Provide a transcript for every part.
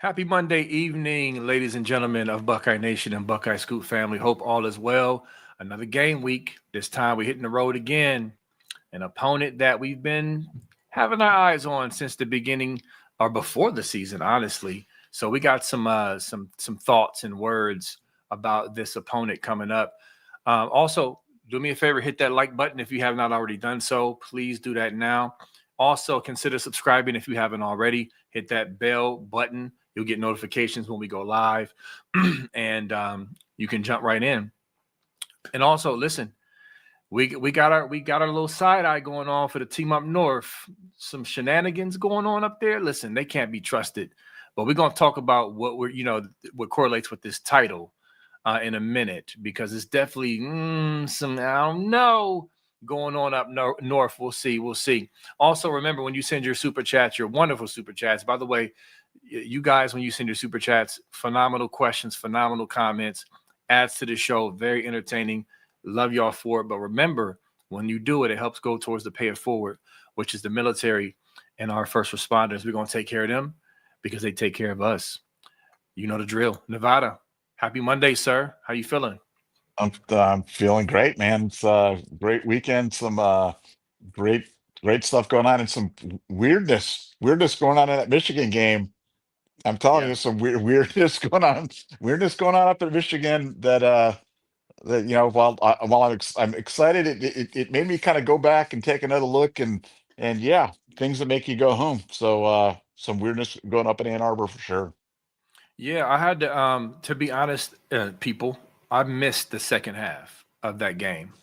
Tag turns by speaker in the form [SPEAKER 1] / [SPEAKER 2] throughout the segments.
[SPEAKER 1] Happy Monday evening, ladies and gentlemen of Buckeye Nation and Buckeye Scoop family. Hope all is well. Another game week. This time we're hitting the road again. An opponent that we've been having our eyes on since the beginning or before the season, honestly. So we got some thoughts and words about this opponent coming up. Also, do me a favor, hit that like button if you have not already done so. Please do that now. Also, consider subscribing if you haven't already. Hit that bell button. You'll get notifications when we go live, and you can jump right in. And also, listen, we got our little side eye going on for the team up north. Some shenanigans going on up there. Listen, they can't be trusted. But we're gonna talk about what correlates with this title in a minute because it's definitely some I don't know going on up north. We'll see. We'll see. Also, remember when you send your super chats, your wonderful super chats. By the way, you guys, when you send your super chats, phenomenal questions, phenomenal comments, adds to the show. Very entertaining. Love y'all for it. But remember, when you do it, it helps go towards the pay it forward, which is the military and our first responders. We're going to take care of them because they take care of us. You know the drill. Nevada, happy Monday, sir. How you feeling?
[SPEAKER 2] I'm feeling great, man. It's a great weekend. Some great great stuff going on, and some weirdness going on in that Michigan game. I'm telling
[SPEAKER 1] Yeah.
[SPEAKER 2] you, some weirdness going on up in Michigan. That I'm excited. It made me kind of go back and take another look, and yeah, things that make you go home. So some weirdness going up in Ann Arbor for sure.
[SPEAKER 1] Yeah, I had to be honest, people, I missed the second half of that game.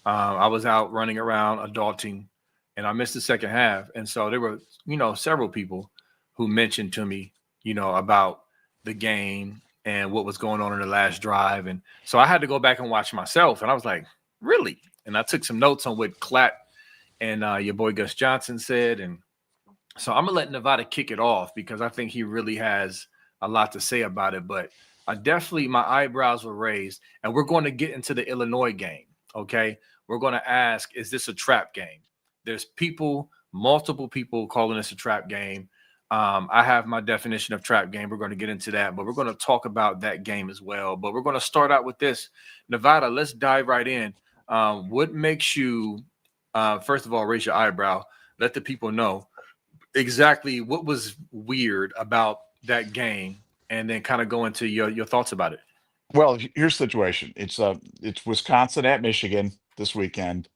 [SPEAKER 1] I was out running around adulting and I missed the second half. And so there were, several people who mentioned to me, about the game and what was going on in the last drive. And so I had to go back and watch myself. And I was like, really? And I took some notes on what Clapp and your boy Gus Johnson said. And so I'm gonna let Nevada kick it off because I think he really has a lot to say about it. But I definitely my eyebrows were raised, and we're going to get into the Illinois game. Okay, we're going to ask, is this a trap game? There's people, multiple people calling this a trap game. I have my definition of trap game. We're going to get into that, but we're going to talk about that game as well. But we're going to start out with this, Nevada. Let's dive right in. What makes you, first of all, raise your eyebrow? Let the people know exactly what was weird about that game and then kind of go into your thoughts about it.
[SPEAKER 2] Well, here's the situation. It's Wisconsin at Michigan this weekend.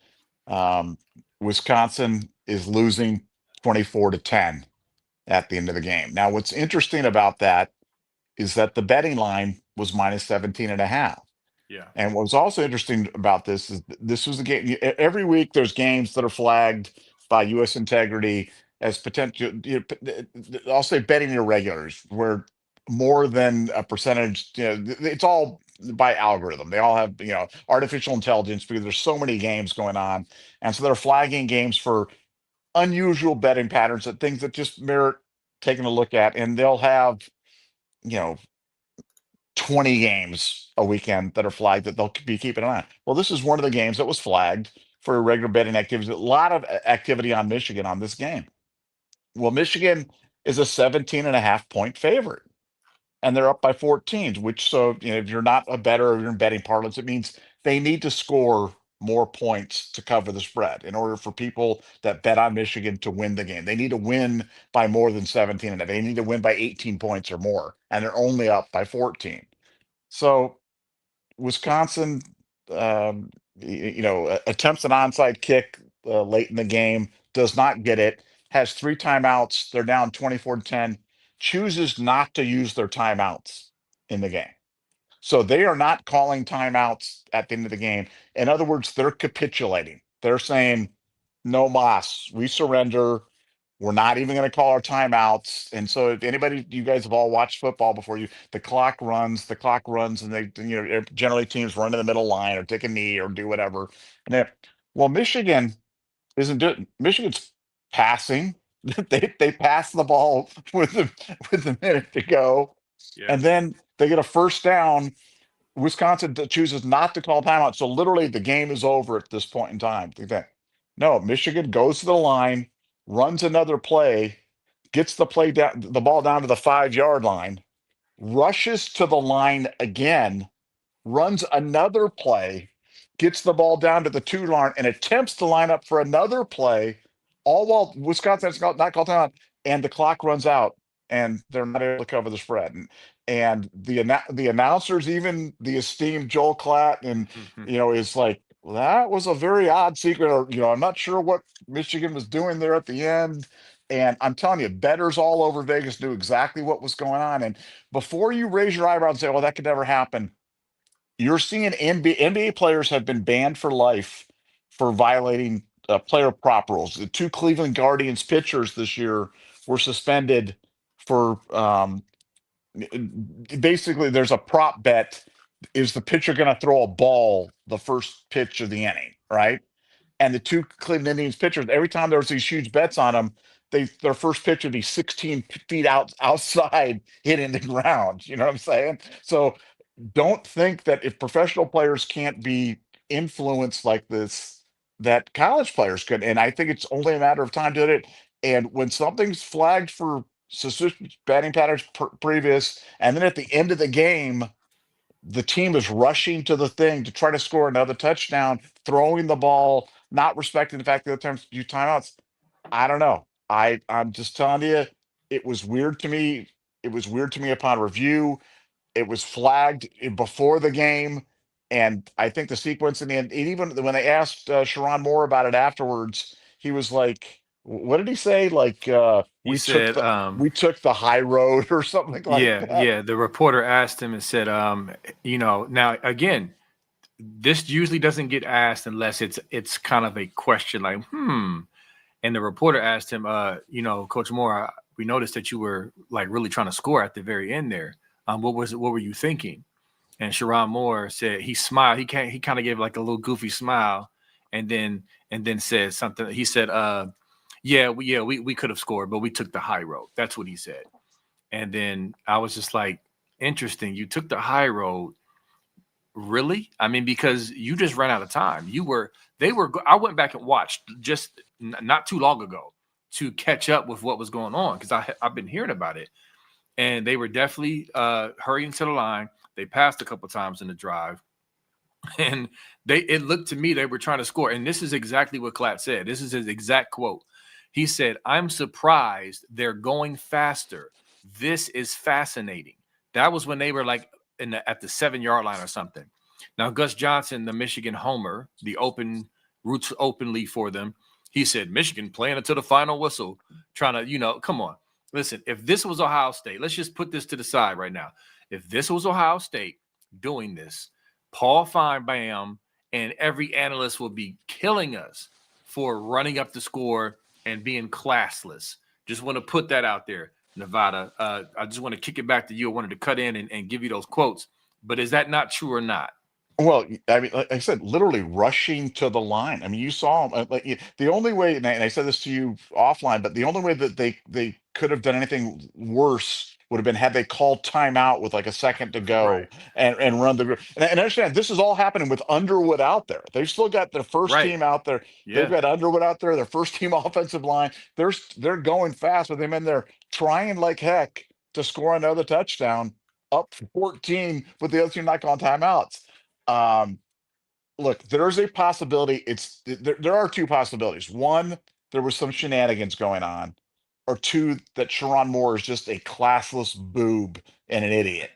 [SPEAKER 2] Um, Wisconsin is losing 24-10 at the end of the game. Now, what's interesting about that is that the betting line was minus 17 and a half.
[SPEAKER 1] Yeah.
[SPEAKER 2] And what was also interesting about this is this was the game. Every week there's games that are flagged by U.S. Integrity as potential, I'll say betting irregulars, where more than a percentage, it's all by algorithm. They all have, artificial intelligence because there's so many games going on. And so they're flagging games for unusual betting patterns and things that just merit taking a look at. And they'll have, you know, 20 games a weekend that are flagged that they'll be keeping an eye on. Well, this is one of the games that was flagged for irregular betting activities. A lot of activity on Michigan on this game. Well, Michigan is a 17 and a half point favorite, and they're up by 14, which, so, if you're not a better or you're in betting parlance, it means they need to score more points to cover the spread in order for people that bet on Michigan to win the game. They need to win by more than 17, and they need to win by 18 points or more, and they're only up by 14. So Wisconsin, attempts an onside kick late in the game, does not get it, has three timeouts. They're down 24-10, chooses not to use their timeouts in the game. So they are not calling timeouts at the end of the game. In other words, they're capitulating. They're saying, no mas, we surrender. We're not even going to call our timeouts. And so if anybody, you guys have all watched football before, the clock runs, and they, generally teams run to the middle line or take a knee or do whatever. And well, Michigan isn't doing, Michigan's passing. They pass the ball with a minute to go.
[SPEAKER 1] Yeah.
[SPEAKER 2] And then they get a first down. Wisconsin chooses not to call timeout. So literally the game is over at this point in time. No, Michigan goes to the line, runs another play, gets the ball down to the 5 yard line, rushes to the line again, runs another play, gets the ball down to the 2 yard line, and attempts to line up for another play, all while Wisconsin's not called down, and the clock runs out, and they're not able to cover the spread. And the announcers, even the esteemed Joel Klatt, and is like, well, that was a very odd secret, or I'm not sure what Michigan was doing there at the end. And I'm telling you, bettors all over Vegas knew exactly what was going on. And before you raise your eyebrow and say, "Well, that could never happen," you're seeing NBA players have been banned for life for violating player prop rules. The two Cleveland Guardians pitchers this year were suspended for basically, there's a prop bet. Is the pitcher going to throw a ball the first pitch of the inning, right? And the two Cleveland Indians pitchers, every time there was these huge bets on them, their first pitch would be 16 feet outside, hitting the ground. You know what I'm saying? So don't think that if professional players can't be influenced like this, that college players could. And I think it's only a matter of time to it. And when something's flagged for suspicious batting patterns previous, and then at the end of the game, the team is rushing to the thing to try to score another touchdown, throwing the ball, not respecting the fact that the times you timeouts. I don't know. I'm just telling you, it was weird to me. It was weird to me upon review. It was flagged before the game, and I think the sequence in the end, and even when they asked Sharon Moore about it afterwards, he was like, "What did he say? Like
[SPEAKER 1] He said,
[SPEAKER 2] we took the high road or something like
[SPEAKER 1] yeah,
[SPEAKER 2] that."
[SPEAKER 1] yeah. The reporter asked him and said, now again, this usually doesn't get asked unless it's kind of a question like, hmm. And the reporter asked him, Coach Moore, we noticed that you were like really trying to score at the very end there. What were you thinking? And Sharon Moore said he smiled. He kind of gave like a little goofy smile, and then said something. He said, we could have scored, but we took the high road. That's what he said. And then I was just like, interesting. You took the high road, really? I mean, because you just ran out of time. I went back and watched just not too long ago to catch up with what was going on because I've been hearing about it, and they were definitely hurrying to the line. They passed a couple times in the drive, and it looked to me they were trying to score. And this is exactly what Klatt said. This is his exact quote. He said, "I'm surprised they're going faster. This is fascinating." That was when they were like at the 7 yard line or something. Now, Gus Johnson, the Michigan homer, the roots openly for them, he said, "Michigan playing it to the final whistle, trying to, come on. Listen, if this was Ohio State, let's just put this to the side right now. If this was Ohio State doing this, Paul Feinbaum and every analyst will be killing us for running up the score and being classless. Just want to put that out there, Nevada. I just want to kick it back to you. I wanted to cut in and give you those quotes. But is that not true or not?"
[SPEAKER 2] Well, I mean, like I said, literally rushing to the line. I mean, you saw them. The only way, and I said this to you offline, but the only way that they could have done anything worse would have been had they called timeout with like a second to go
[SPEAKER 1] Right.
[SPEAKER 2] and run and understand this is all happening with Underwood out there. They've still got their first
[SPEAKER 1] Right.
[SPEAKER 2] team out there. They've
[SPEAKER 1] Yeah.
[SPEAKER 2] got Underwood out there, their first team offensive line. They're going fast with him in there, trying like heck to score another touchdown, up 14 with the other team not calling timeouts. Um, Look, there's a possibility. There are two possibilities. One, there was some shenanigans going on, or two, that Sharon Moore is just a classless boob and an idiot.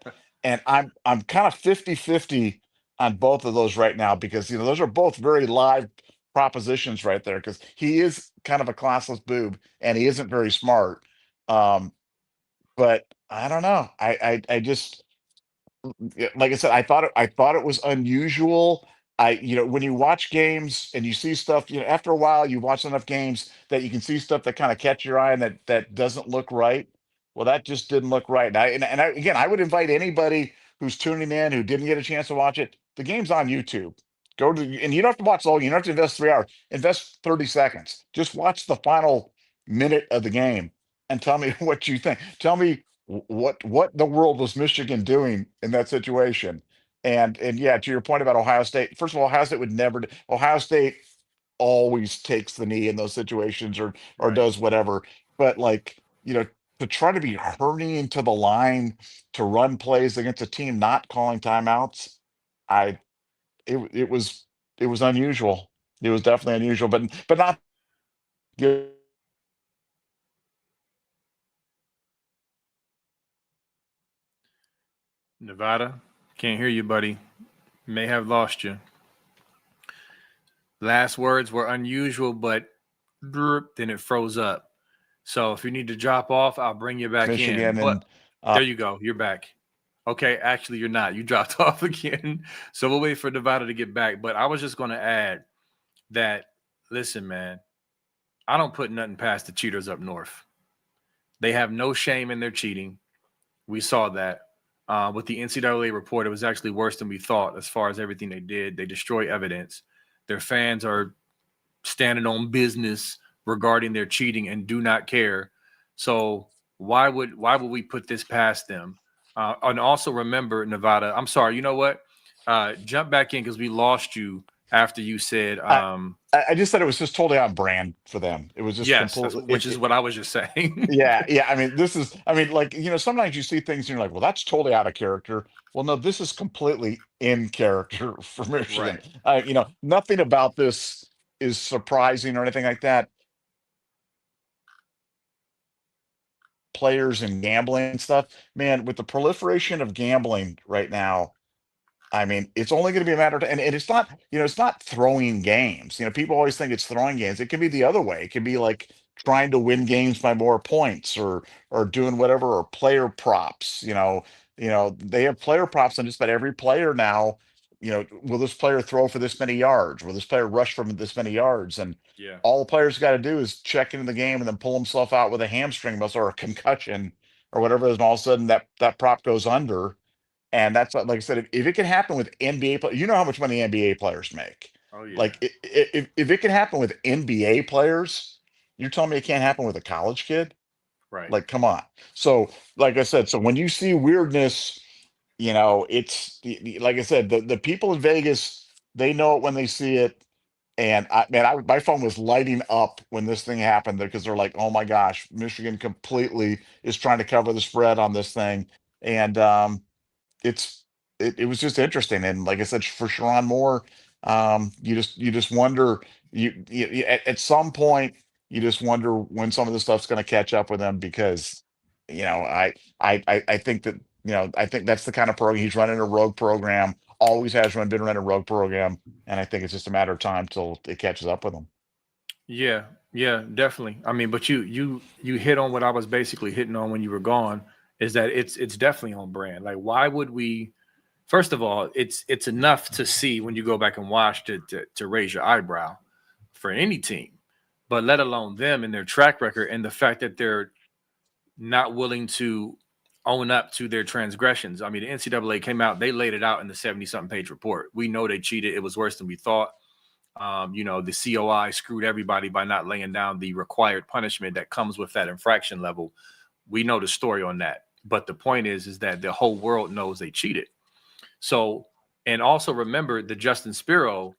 [SPEAKER 2] And I'm kind of 50-50 on both of those right now because those are both very live propositions right there because he is kind of a classless boob and he isn't very smart. Um, but I don't know. I just yeah, like I said, I thought it was unusual. When you watch games and you see stuff, after a while you watch enough games that you can see stuff that kind of catch your eye and that doesn't look right. Well, that just didn't look right. Again, I would invite anybody who's tuning in who didn't get a chance to watch it. The game's on YouTube. Go to and you don't have to watch the whole. You don't have to invest 3 hours. Invest 30 seconds. Just watch the final minute of the game and tell me what you think. Tell me what the world was Michigan doing in that situation? And yeah, to your point about Ohio State, first of all, Ohio State would never. Ohio State always takes the knee in those situations or
[SPEAKER 1] Right.
[SPEAKER 2] does whatever. But like you know, to try to be hurrying to the line to run plays against a team not calling timeouts, I it was unusual. It was definitely unusual, but not good.
[SPEAKER 1] Nevada, can't hear you, buddy. May have lost you. Last words were unusual, but then it froze up. So if you need to drop off, I'll bring you back in.
[SPEAKER 2] Michigan
[SPEAKER 1] But
[SPEAKER 2] and
[SPEAKER 1] there you go. You're back. Okay, actually, you're not. You dropped off again. So we'll wait for Nevada to get back. But I was just going to add that, listen, man, I don't put nothing past the cheaters up north. They have no shame in their cheating. We saw that. With the NCAA report, it was actually worse than we thought as far as everything they did. They destroy evidence. Their fans are standing on business regarding their cheating and do not care. So why would we put this past them? And also remember, Nevada. I'm sorry. You know what? Jump back in because we lost you after you said
[SPEAKER 2] I I just said it was just totally on brand for them. It was just
[SPEAKER 1] yes. That's
[SPEAKER 2] completely
[SPEAKER 1] which is what I was just saying.
[SPEAKER 2] yeah, yeah. I mean, like, sometimes you see things and you're like, well, that's totally out of character. Well, no, this is completely in character for Michigan.
[SPEAKER 1] Right.
[SPEAKER 2] Nothing about this is surprising or anything like that. Players and gambling and stuff, man, with the proliferation of gambling right now, I mean, it's only going to be a matter of, and it's not, it's not throwing games. People always think it's throwing games. It can be the other way. It can be like trying to win games by more points or doing whatever, or player props. They have player props on just about every player now. Will this player throw for this many yards? Will this player rush from this many yards? And
[SPEAKER 1] Yeah.
[SPEAKER 2] all the players got to do is check into the game and then pull himself out with a hamstring muscle or a concussion or whatever, and all of a sudden that prop goes under. And that's like I said, if it can happen with NBA players, you know how much money NBA players make.
[SPEAKER 1] Oh yeah.
[SPEAKER 2] Like if it can happen with NBA players, you're telling me it can't happen with a college kid?
[SPEAKER 1] Right.
[SPEAKER 2] Like, come on. So, like I said, so when you see weirdness, like I said, the people in Vegas, they know it when they see it. And my phone was lighting up when this thing happened because they're like, oh my gosh, Michigan completely is trying to cover the spread on this thing. And it's it was just interesting, and like I said, for Sharon Moore, you just wonder, at some point you just wonder when some of this stuff's going to catch up with him, because I think that, I think that's the kind of program he's running, a rogue program, always has been running a rogue program, and I think it's just a matter of time till it catches up with him.
[SPEAKER 1] Yeah. Yeah. Definitely. I mean, but you hit on what I was basically hitting on when you were gone. Is that it's definitely on brand. Like, why would we? First of all, it's enough to see when you go back and watch to raise your eyebrow for any team, but let alone them and their track record and the fact that they're not willing to own up to their transgressions. I mean, the NCAA came out, they laid it out in the 70 something page report. We know they cheated. It was worse than we thought. The COI screwed everybody by not laying down the required punishment that comes with that infraction level. We know the story on that. But the point is that the whole world knows they cheated. So, and also remember the Justin Spiro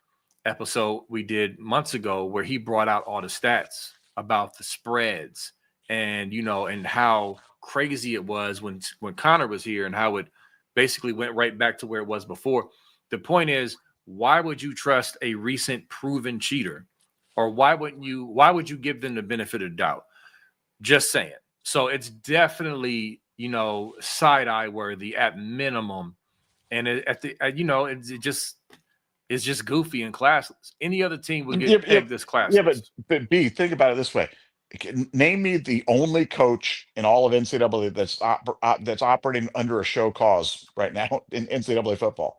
[SPEAKER 1] episode we did months ago where he brought out all the stats about the spreads and and how crazy it was when Connor was here and how it basically went right back to where it was before. The point is, why would you trust a recent proven cheater? Or why would you give them the benefit of the doubt? Just saying. So it's definitely, side eye worthy at minimum, and at the it's just goofy and classless. Any other team would
[SPEAKER 2] Yeah,
[SPEAKER 1] get
[SPEAKER 2] yeah,
[SPEAKER 1] pegged as
[SPEAKER 2] yeah, but
[SPEAKER 1] classless.
[SPEAKER 2] B, think about it this way. Name me the only coach in all of NCAA that's operating under a show cause right now in NCAA football.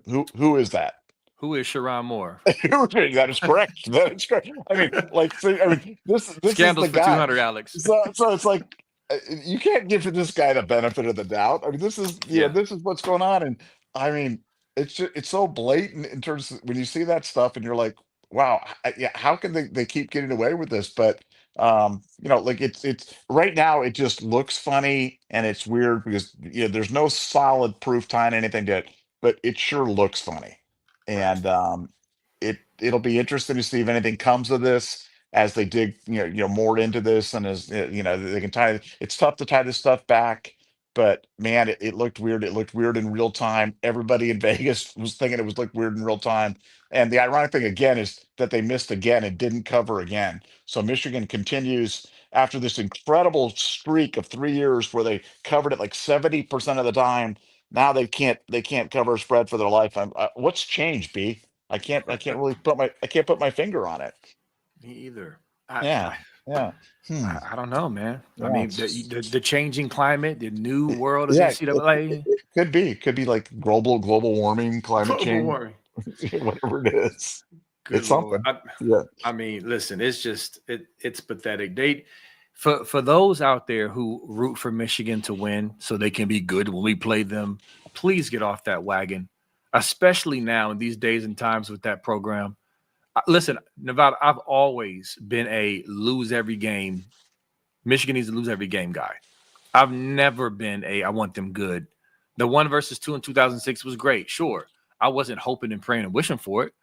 [SPEAKER 2] Who is that?
[SPEAKER 1] Who is Sharon Moore?
[SPEAKER 2] That is correct. That is correct. I mean, like, so, I mean, this is
[SPEAKER 1] Scandals
[SPEAKER 2] the
[SPEAKER 1] for
[SPEAKER 2] guy.
[SPEAKER 1] 200, Alex.
[SPEAKER 2] So it's like, you can't give this guy the benefit of the doubt. I mean,
[SPEAKER 1] Yeah,
[SPEAKER 2] this is what's going on, and I mean, it's so blatant in terms of when you see that stuff, and you're like, wow, yeah, how can they keep getting away with this? But like, it's right now it just looks funny and it's weird because there's no solid proof tying anything to it, but it sure looks funny,
[SPEAKER 1] right.
[SPEAKER 2] and it'll be interesting to see if anything comes of this. as they dig, more into this, and as they can tie. It's tough to tie this stuff back, but man, it looked weird. It looked weird in real time. Everybody in Vegas was thinking it was looked weird in real time. And the ironic thing again is that they missed again and didn't cover again. So Michigan continues after this incredible streak of 3 years where they covered it like 70% of the time. Now they can't cover a spread for their life. What's changed, B? I can't put my finger on it.
[SPEAKER 1] Me either. I,
[SPEAKER 2] Yeah,
[SPEAKER 1] I
[SPEAKER 2] yeah,
[SPEAKER 1] I don't know, man. I
[SPEAKER 2] yeah.
[SPEAKER 1] mean, the changing climate, the new world of
[SPEAKER 2] Yeah.
[SPEAKER 1] NCAA,
[SPEAKER 2] It could be like global warming, climate
[SPEAKER 1] global
[SPEAKER 2] change,
[SPEAKER 1] warming.
[SPEAKER 2] whatever it is.
[SPEAKER 1] Good
[SPEAKER 2] It's
[SPEAKER 1] Lord.
[SPEAKER 2] something. Yeah.
[SPEAKER 1] I mean, listen, it's just it's pathetic. For those out there who root for Michigan to win so they can be good when we play them, please get off that wagon. Especially now in these days and times with that program. Listen, Nevada, I've always been a lose every game. Michigan needs to lose every game guy. I've never been I want them good. The 1-2 in 2006 was great. Sure. I wasn't hoping and praying and wishing for it.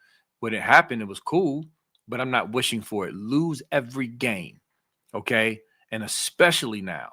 [SPEAKER 1] When it happened, it was cool, but I'm not wishing for it. Lose every game. Okay. And especially now.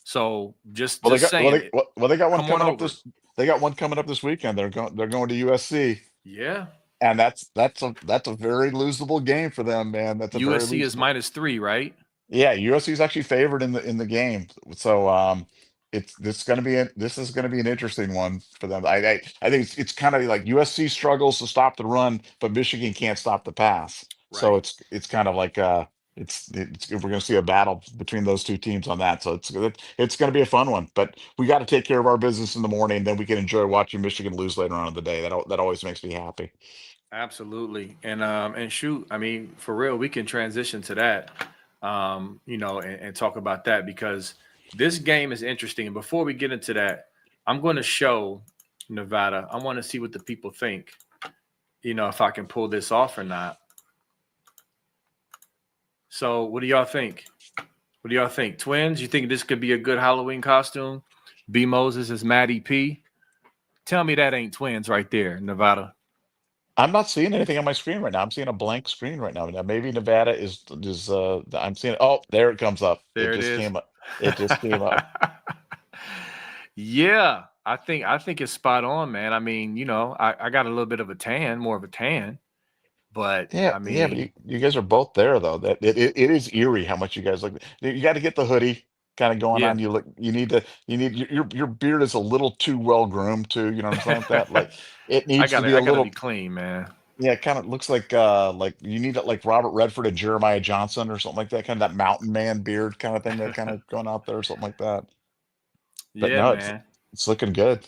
[SPEAKER 1] So just
[SPEAKER 2] Well, they
[SPEAKER 1] just
[SPEAKER 2] got well
[SPEAKER 1] saying
[SPEAKER 2] they
[SPEAKER 1] it.
[SPEAKER 2] well, they got one
[SPEAKER 1] Come on
[SPEAKER 2] coming up
[SPEAKER 1] over.
[SPEAKER 2] this. They got one coming up this weekend. They're going to USC,
[SPEAKER 1] Yeah.
[SPEAKER 2] and that's a very losable game for them, man. That's a very
[SPEAKER 1] USC is
[SPEAKER 2] losable.
[SPEAKER 1] -3, right?
[SPEAKER 2] Yeah, USC is actually favored in the game. So this is gonna be an interesting one for them. I think it's kind of like USC struggles to stop the run, but Michigan can't stop the pass. So
[SPEAKER 1] Right.
[SPEAKER 2] it's kind of like we're gonna see a battle between those two teams on that. So it's gonna be a fun one. But we got to take care of our business in the morning, then we can enjoy watching Michigan lose later on in the day. That always makes me happy.
[SPEAKER 1] Absolutely. And shoot, I mean, for real, we can transition to that. And talk about that because this game is interesting. And before we get into that, I'm going to show Nevada. I want to see what the people think, if I can pull this off or not. So, what do y'all think? What do y'all think? Twins, you think this could be a good Halloween costume? B Moses is Maddie P. Tell me that ain't twins right there, Nevada.
[SPEAKER 2] I'm not seeing anything on my screen right now. I'm seeing a blank screen right now. Now maybe Nevada is I'm seeing, oh, there it comes up. It
[SPEAKER 1] There it
[SPEAKER 2] just
[SPEAKER 1] is.
[SPEAKER 2] came up. It just came up.
[SPEAKER 1] Yeah, I think it's spot on, man. I mean, I got a little bit of a tan, more of a tan, but
[SPEAKER 2] Yeah,
[SPEAKER 1] I
[SPEAKER 2] yeah, but you,
[SPEAKER 1] mean,
[SPEAKER 2] you guys are both there though. That it is eerie how much you guys look. You got to get the hoodie kind of going
[SPEAKER 1] yeah,
[SPEAKER 2] on. Your beard is a little too well groomed too. You know what I'm saying with that? Like it
[SPEAKER 1] I
[SPEAKER 2] needs to be
[SPEAKER 1] gotta
[SPEAKER 2] a
[SPEAKER 1] I gotta be
[SPEAKER 2] little.
[SPEAKER 1] clean, man.
[SPEAKER 2] Yeah, it kind of looks like you need it like Robert Redford and Jeremiah Johnson or something like that. Kind of that mountain man beard kind of thing that kind of going out there or something like that. But
[SPEAKER 1] Yeah,
[SPEAKER 2] no,
[SPEAKER 1] man.
[SPEAKER 2] it's looking good.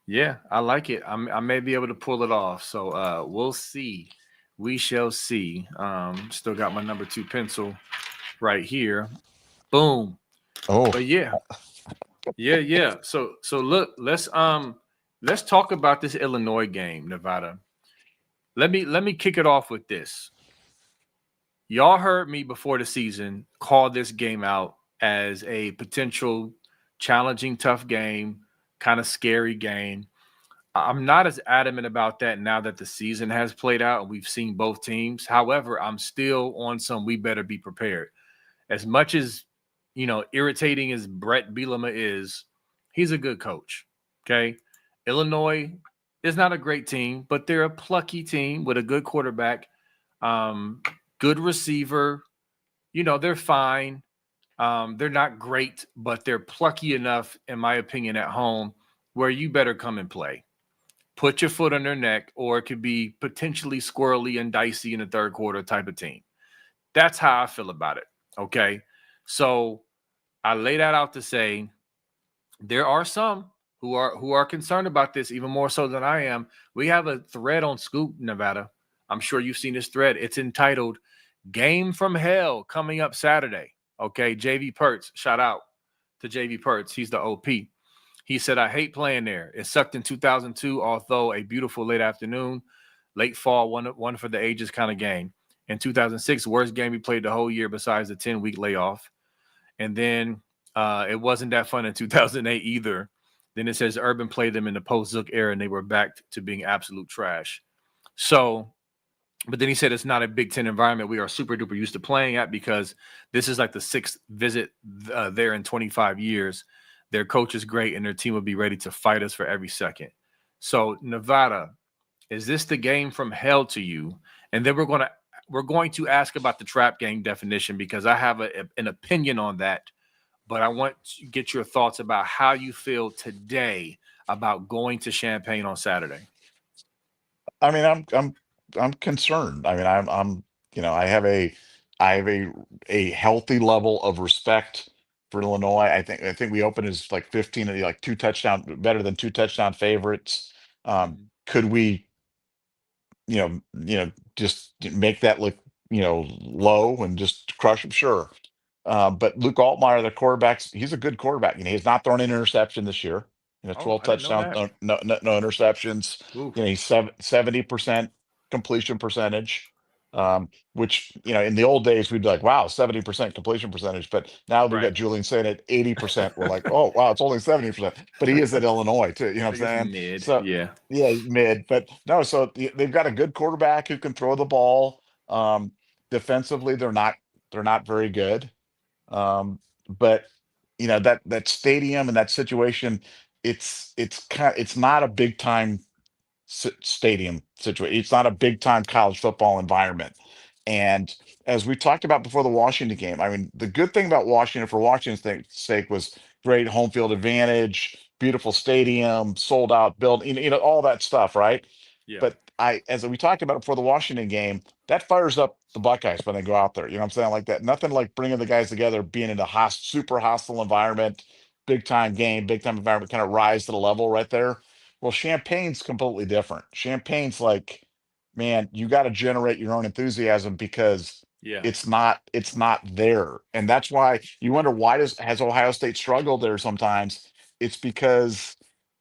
[SPEAKER 1] Yeah, I like it. I may be able to pull it off. So we'll see. We shall see. Still got my number 2 pencil right here. Boom.
[SPEAKER 2] Oh,
[SPEAKER 1] But yeah, yeah. So look, let's talk about this Illinois game, Nevada. Let me kick it off with this. Y'all heard me before the season call this game out as a potential challenging, tough game, kind of scary game. I'm not as adamant about that now that the season has played out and we've seen both teams. However, I'm still on some we better be prepared. As much as, irritating as Brett Bielema is, he's a good coach. Okay. Illinois is not a great team, but they're a plucky team with a good quarterback, um, good receiver. They're fine. They're not great, but they're plucky enough, in my opinion, at home where you better come and play. Put your foot on their neck, or it could be potentially squirrely and dicey in the third quarter type of team. That's how I feel about it. Okay. So I lay that out to say there are some who are concerned about this even more so than I am. We have a thread on Scoop, Nevada. I'm sure you've seen this thread. It's entitled Game from Hell coming up Saturday. Okay. JV Perts, shout out to JV Perts. He's the OP. He said, I hate playing there. It sucked in 2002, although a beautiful late afternoon, late fall, one for the ages kind of game. In 2006, worst game we played the whole year besides the 10-week layoff. And then it wasn't that fun in 2008 either. Then it says Urban played them in the post-Zook era, and they were back to being absolute trash. So But then he said it's not a Big Ten environment we are super duper used to playing at because this is like the sixth visit there in 25 years. Their coach is great and their team will be ready to fight us for every second. So Nevada, is this the game from hell to you? And then we're going to ask about the trap game definition because I have an opinion on that, but I want to get your thoughts about how you feel today about going to Champaign on Saturday.
[SPEAKER 2] I mean, I'm concerned. I mean, I'm you know, I have a healthy level of respect for Illinois. I think we opened as like 15, like two touchdown, better than two touchdown favorites.
[SPEAKER 1] Mhm.
[SPEAKER 2] Could we, just make that look, low and just crush them? Sure. But Luke Altmaier, the quarterbacks, he's a good quarterback. He's not thrown an interception this year.
[SPEAKER 1] Oh,
[SPEAKER 2] 12
[SPEAKER 1] I didn't know
[SPEAKER 2] touchdowns,
[SPEAKER 1] that.
[SPEAKER 2] no interceptions.
[SPEAKER 1] Oof.
[SPEAKER 2] He's 70% completion percentage. Which, in the old days we'd be like, wow, 70% completion percentage. But now we
[SPEAKER 1] Right.
[SPEAKER 2] got Julian saying at 80%. We're like, oh wow, it's only 70%. But he is at Illinois too. You know what I'm
[SPEAKER 1] Like it's
[SPEAKER 2] saying?
[SPEAKER 1] mid.
[SPEAKER 2] So
[SPEAKER 1] Yeah.
[SPEAKER 2] yeah, mid. But no, so they've got a good quarterback who can throw the ball. Defensively, they're not very good. But that stadium and that situation, it's not a big time stadium situation. It's not a big time college football environment. And as we talked about before the Washington game, I mean, the good thing about Washington, for Washington's sake, was great home field advantage, beautiful stadium, sold out building, all that stuff, right?
[SPEAKER 1] Yeah.
[SPEAKER 2] But as we talked about before the Washington game, that fires up the Buckeyes when they go out there. You know what I'm saying? Like that. Nothing like bringing the guys together, being in a super hostile environment, big time game, big time environment, kind of rise to the level right there. Well, Champagne's completely different. Champagne's like, man, you got to generate your own enthusiasm because
[SPEAKER 1] Yeah.
[SPEAKER 2] it's not there. And that's why you wonder, why has Ohio State struggled there sometimes? It's because,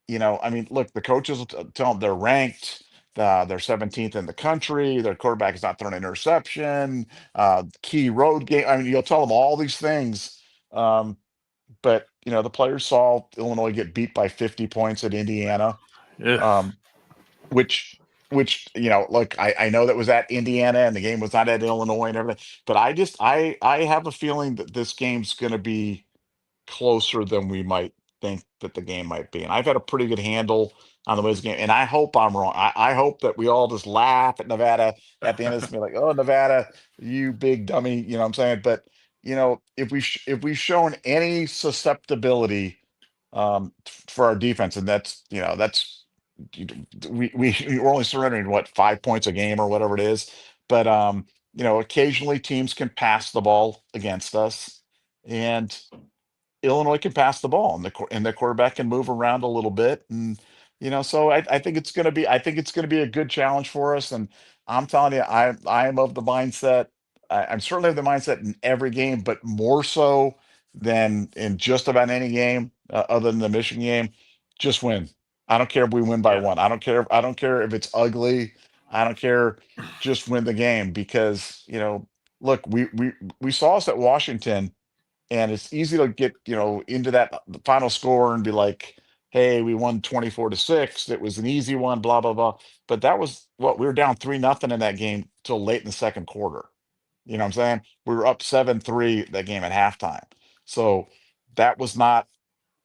[SPEAKER 2] I mean, look, the coaches will tell them they're ranked. They're 17th in the country. Their quarterback is not throwing an interception. Key road game. I mean, you'll tell them all these things. But the players saw Illinois get beat by 50 points at Indiana,
[SPEAKER 1] Ugh.
[SPEAKER 2] um, which look, I know that was at Indiana and the game was not at Illinois and everything, but I have a feeling that this game's going to be closer than we might think that the game might be. And I've had a pretty good handle on the way this game, and I hope I'm wrong. I hope that we all just laugh at Nevada at the end of this, and be like, "Oh, Nevada, you big dummy," you know what I'm saying? But if we've shown any susceptibility, for our defense, and that's we're only surrendering what, 5 points a game or whatever it is. But occasionally teams can pass the ball against us, and Illinois can pass the ball, and the quarterback can move around a little bit, and so I think it's going to be a good challenge for us. And I'm telling you, I am of the mindset. I'm certainly of the mindset in every game, but more so than in just about any game, other than the Michigan game. Just win. I don't care if we win by
[SPEAKER 1] Yeah.
[SPEAKER 2] one. I don't care if it's ugly. I don't care. Just win the game, because look, we saw us at Washington, and it's easy to get into that the final score and be like, hey, we won 24-6, it was an easy one, blah blah blah. But that was what, we were down 3-0 in that game till late in the second quarter. You know what I'm saying? We were up 7-3 that game at halftime. So that was not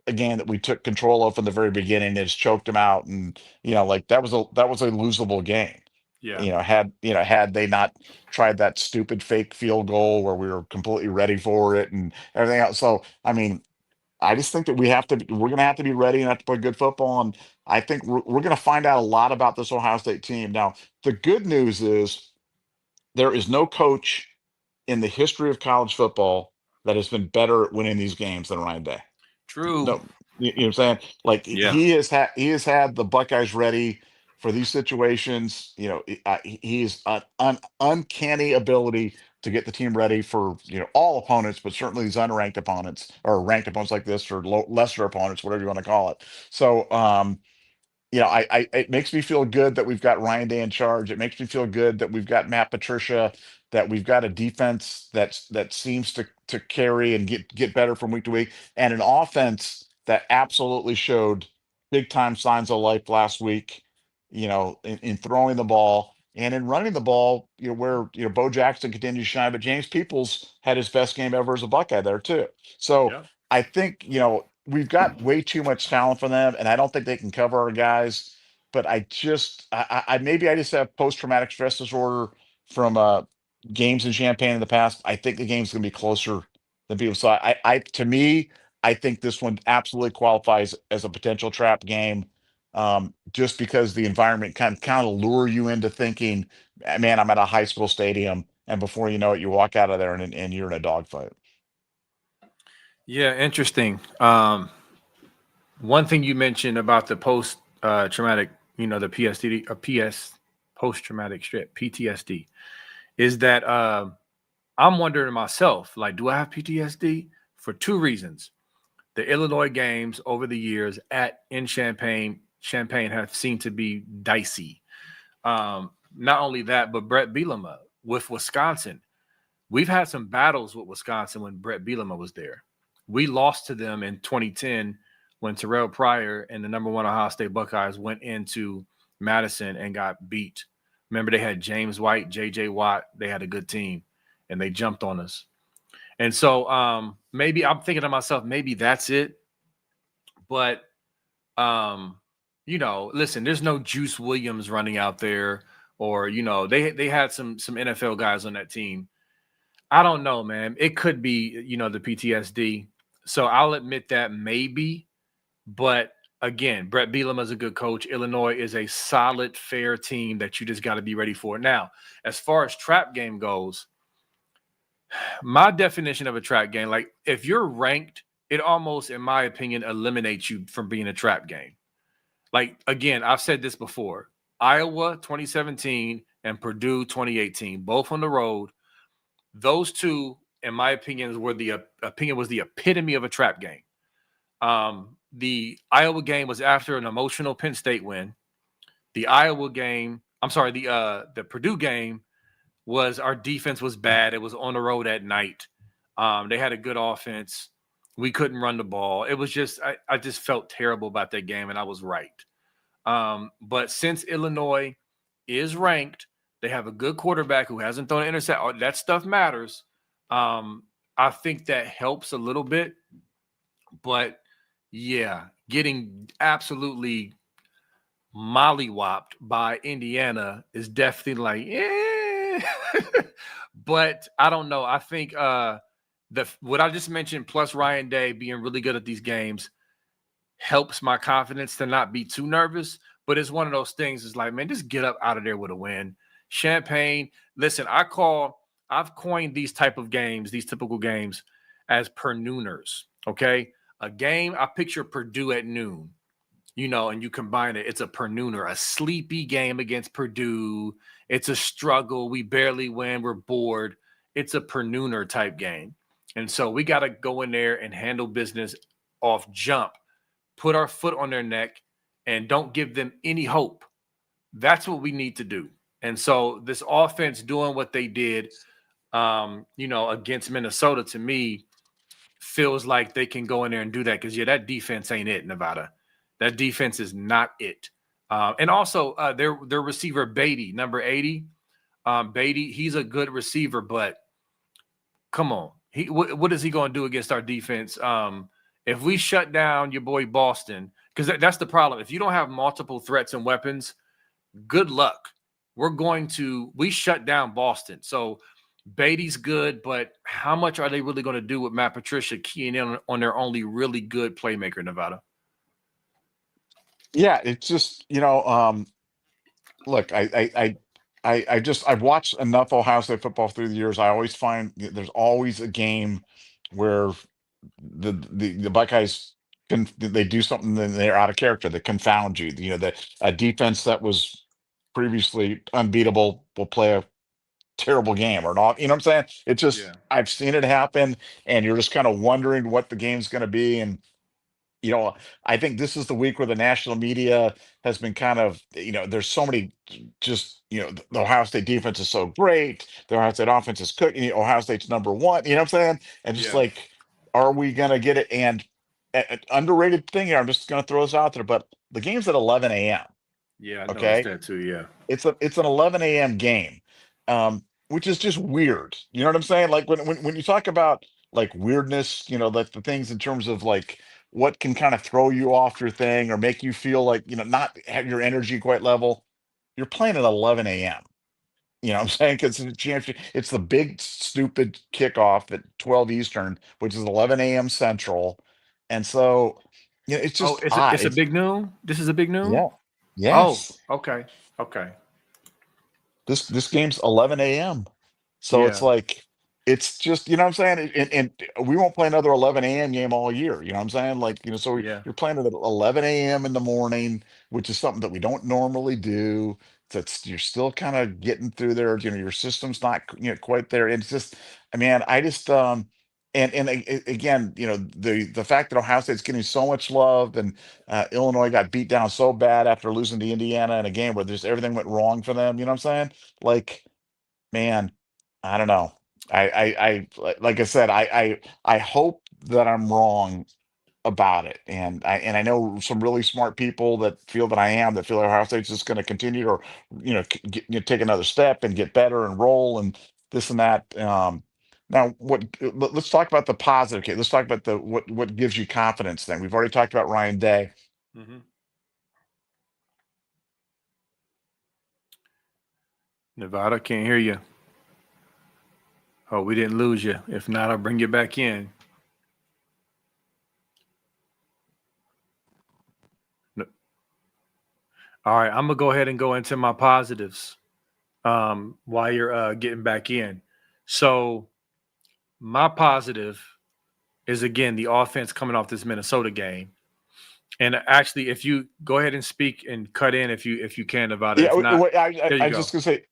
[SPEAKER 2] a game that we took control of from the very beginning. It's choked them out, and like, that was a losable game.
[SPEAKER 1] Yeah.
[SPEAKER 2] Had they not tried that stupid fake field goal where we were completely ready for it and everything else. So I mean, I just think that we're gonna have to be ready and have to play good football. And I think we're gonna find out a lot about this Ohio State team. Now, the good news is there is no coach in the history of college football that has been better at winning these games than Ryan Day.
[SPEAKER 1] True.
[SPEAKER 2] No, you know what I'm saying? Like,
[SPEAKER 1] Yeah.
[SPEAKER 2] he has had the Buckeyes ready for these situations. He's an uncanny ability to get the team ready for all opponents, but certainly these unranked opponents, or ranked opponents like this, or lesser opponents, whatever you want to call it. So, it makes me feel good that we've got Ryan Day in charge. It makes me feel good that we've got Matt Patricia, that we've got a defense that seems to carry and get better from week to week, and an offense that absolutely showed big time signs of life last week. In throwing the ball. And in running the ball, where Bo Jackson continued to shine, but James Peoples had his best game ever as a Buckeye there too. So
[SPEAKER 1] Yeah.
[SPEAKER 2] I think we've got way too much talent for them, and I don't think they can cover our guys. But maybe I just have post traumatic stress disorder from games in Champaign in the past. I think the game's going to be closer than people. So to me, I think this one absolutely qualifies as a potential trap game, just because the environment kind of lure you into thinking, man, I'm at a high school stadium, and before you know it, you walk out of there and you're in a dogfight.
[SPEAKER 1] Yeah, interesting. One thing you mentioned about the post traumatic, the PSTD, post traumatic strip PTSD, is that I'm wondering myself, like, do I have PTSD? For two reasons. The Illinois games over the years at in Champaign have seemed to be dicey. Not only that, but Brett Bielema with Wisconsin. We've had some battles with Wisconsin when Brett Bielema was there. We lost to them in 2010 when Terrell Pryor and the number one Ohio State Buckeyes went into Madison and got beat. Remember, they had James White, J.J. Watt. They had a good team, and they jumped on us. And so maybe I'm thinking to myself, maybe that's it. But um, listen, there's no Juice Williams running out there, or they had some NFL guys on that team. I don't know, man. It could be, the PTSD. So I'll admit that maybe, but again, Brett Bielema is a good coach. Illinois is a solid, fair team that you just got to be ready for. Now, as far as trap game goes, my definition of a trap game, like if you're ranked, it almost, in my opinion, eliminates you from being a trap game. Like again, I've said this before. Iowa 2017 and Purdue 2018, both on the road. Those two, in my opinion, was the epitome of a trap game. The Iowa game was after an emotional Penn State win. The Purdue game was our defense was bad. It was on the road at night. They had a good offense. We couldn't run the ball. It was just I just felt terrible about that game, and I was right. But since Illinois is ranked, they have a good quarterback who hasn't thrown an interception. That stuff matters. I think that helps a little bit. But yeah, getting absolutely mollywopped by Indiana is definitely like, yeah. But I don't know. I think the what I just mentioned, plus Ryan Day being really good at these games, helps my confidence to not be too nervous. But it's one of those things. It's like, man, just get up out of there with a win. Champagne. Listen, I've coined these type of games, these typical games, as per nooners. Okay, a game. I picture Purdue at noon. And you combine it, it's a per nooner, a sleepy game against Purdue. It's a struggle. We barely win. We're bored. It's a per nooner type game. And so we got to go in there and handle business off jump, put our foot on their neck, and don't give them any hope. That's what we need to do. And so this offense doing what they did, against Minnesota, to me, feels like they can go in there and do that because yeah, that defense ain't it, Nevada. That defense is not it. And also their receiver Beatty, number 80, Beatty, he's a good receiver, but come on, what is he going to do against our defense? If we shut down your boy Boston, because that's the problem. If you don't have multiple threats and weapons, good luck. We shut down Boston. So Beatty's good, but how much are they really going to do with Matt Patricia keying in on their only really good playmaker, Nevada?
[SPEAKER 2] Yeah, it's just look, I've watched enough Ohio State football through the years. I always find there's always a game where the Buckeyes they do something, then they're out of character. They confound you. That a defense that was previously unbeatable will play a terrible game or not. You know what I'm saying? It's just
[SPEAKER 1] Yeah.
[SPEAKER 2] I've seen it happen, and you're just kind of wondering what the game's going to be. And you know, I think this is the week where the national media has been kind of, there's so many just, the Ohio State defense is so great. The Ohio State offense is cooking. Ohio State's number one. You know what I'm saying? And just
[SPEAKER 1] Yeah.
[SPEAKER 2] like, are we going to get it? And underrated thing here, I'm just going to throw this out there, but the game's at 11 a.m.
[SPEAKER 1] Yeah, I noticed
[SPEAKER 2] Okay,
[SPEAKER 1] that too. Yeah.
[SPEAKER 2] it's an 11 a.m. game, which is just weird. You know what I'm saying? Like when you talk about like weirdness, like the things in terms of like what can kind of throw you off your thing or make you feel like not have your energy quite level. You're playing at 11 a.m. You know what I'm saying? Because it's a championship. It's the big stupid kickoff at 12 Eastern, which is 11 a.m. Central, and so it's
[SPEAKER 1] Oh,
[SPEAKER 2] just
[SPEAKER 1] it's
[SPEAKER 2] odd.
[SPEAKER 1] a
[SPEAKER 2] It's
[SPEAKER 1] big noon. This is a big noon.
[SPEAKER 2] yeah,
[SPEAKER 1] Oh,
[SPEAKER 2] yes.
[SPEAKER 1] okay, okay,
[SPEAKER 2] This game's 11 a.m. So it's
[SPEAKER 1] yeah,
[SPEAKER 2] like it's just what I'm saying, and we won't play another 11 a.m. game all year. You know what I'm saying? Like so
[SPEAKER 1] yeah.
[SPEAKER 2] you're playing it at 11 a.m. in the morning, which is something that we don't normally do. That's you're still kind of getting through there. Your system's not quite there. It's just, man, I just again, the fact that Ohio State's getting so much love and Illinois got beat down so bad after losing to Indiana in a game where just everything went wrong for them. You know what I'm saying? Like, man, I don't know. Like I said, I hope that I'm wrong about it, and I know some really smart people that feel that I am, that feel like Ohio State's just going to continue to take another step and get better and roll and this and that. Now, let's talk about the positive case. Let's talk about the what gives you confidence. Then we've already talked about Ryan Day.
[SPEAKER 1] Hmm. Nevada, can't hear you. Oh, we didn't lose you. If not, I'll bring you back in. No- All right, I'm gonna go ahead and go into my positives while you're getting back in. So my positive is again the offense coming off this Minnesota game. And actually, if you go ahead and speak and cut in if you can, Nevada.
[SPEAKER 2] Yeah,
[SPEAKER 1] If not, there
[SPEAKER 2] I
[SPEAKER 1] you
[SPEAKER 2] was
[SPEAKER 1] go.
[SPEAKER 2] just gonna say,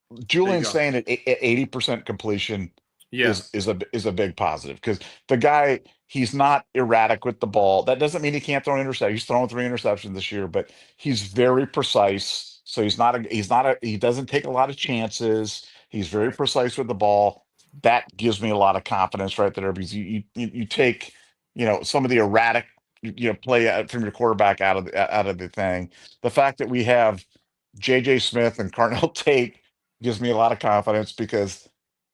[SPEAKER 1] There you
[SPEAKER 2] Julian
[SPEAKER 1] go.
[SPEAKER 2] saying at 80% completion
[SPEAKER 1] Yeah.
[SPEAKER 2] is a big positive because the guy, he's not erratic with the ball. That doesn't mean he can't throw an interception. He's thrown 3 interceptions this year, but he's very precise. So he doesn't take a lot of chances. He's very
[SPEAKER 1] Right.
[SPEAKER 2] precise with the ball. That gives me a lot of confidence right there because you take some of the erratic play from your quarterback out of the thing. The fact that we have JJ Smith and Carnell Tate gives me a lot of confidence because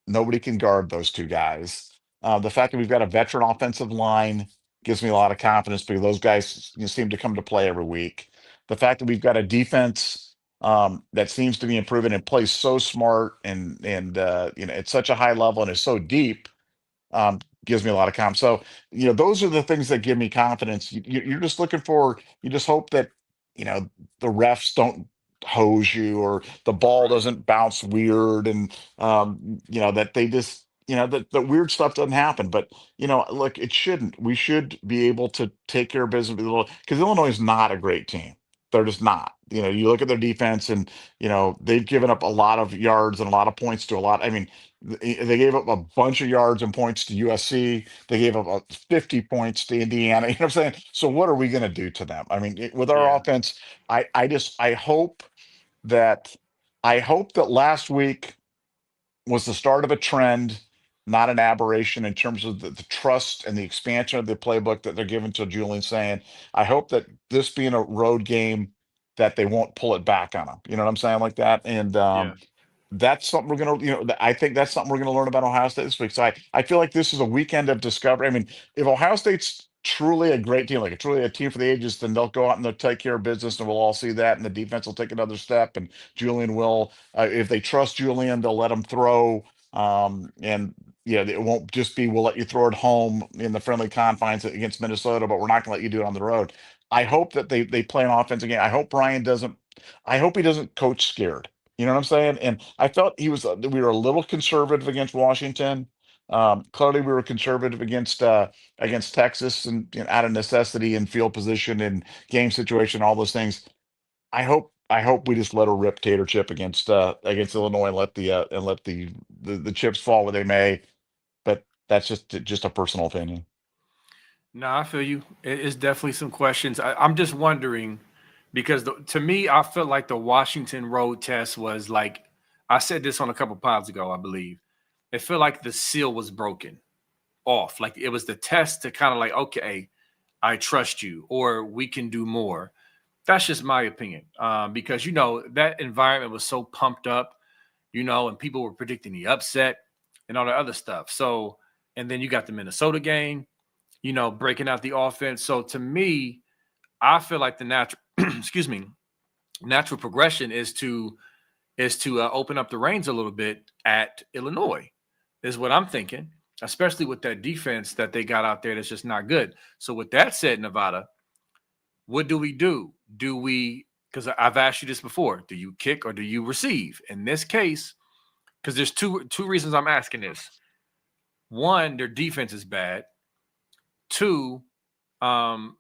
[SPEAKER 2] nobody can guard those two guys. The fact that we've got a veteran offensive line gives me a lot of confidence because those guys seem to come to play every week. The fact that we've got a defense that seems to be improving and plays so smart and at such a high level and is so deep gives me a lot of confidence. So, those are the things that give me confidence. You're just looking for, you just hope that, you know, the refs don't hose you or the ball
[SPEAKER 1] Right.
[SPEAKER 2] doesn't bounce weird and, that they just, that weird stuff doesn't happen. But, look, it shouldn't. We should be able to take care of business because Illinois is not a great team. They're just not. You look at their defense and, they've given up a lot of yards and a lot of points to a lot. I mean, they gave up a bunch of yards and points to USC. They gave up 50 points to Indiana. You know what I'm saying? So what are we going to do to them? I mean, with our
[SPEAKER 1] Yeah.
[SPEAKER 2] offense, I that hope that last week was the start of a trend, not an aberration in terms of the trust and the expansion of the playbook that they're giving to Julian saying. I hope that this being a road game that they won't pull it back on them. You know what I'm saying? Like that. And
[SPEAKER 1] Yeah.
[SPEAKER 2] that's something we're going to, I think that's something we're going to learn about Ohio State this week. So I feel like this is a weekend of discovery. I mean, if Ohio State's truly a great team, like a truly a team for the ages, then they'll go out and they'll take care of business and we'll all see that. And the defense will take another step. And Julian will, if they trust Julian, they'll let him throw. And yeah, it won't just be, we'll let you throw it home in the friendly confines against Minnesota, but we're not going to let you do it on the road. I hope that they play an offense again. I hope he doesn't coach scared. You know what I'm saying? And I felt we were a little conservative against Washington. Clearly, we were conservative against Texas and out of necessity and field position and game situation, all those things. I hope we just let her rip tater chip against Illinois and let the chips fall where they may. But that's just a personal opinion.
[SPEAKER 1] No, I feel you. It's definitely some questions. I'm just wondering because to me, I feel like the Washington road test was like I said this on a couple pods ago, I believe. It felt like the seal was broken off. Like it was the test to kind of like, okay, I trust you, or we can do more. That's just my opinion, because that environment was so pumped up, and people were predicting the upset and all the other stuff. So, and then you got the Minnesota game, breaking out the offense. So to me, I feel like the natural, excuse me, natural progression is to open up the reins a little bit at Illinois, is what I'm thinking, especially with that defense that they got out there that's just not good. So with that said, Nevada, what do we do? Do we, because I've asked you this before, do you kick or do you receive? In this case, because there's two reasons I'm asking this. One, their defense is bad. Two, um,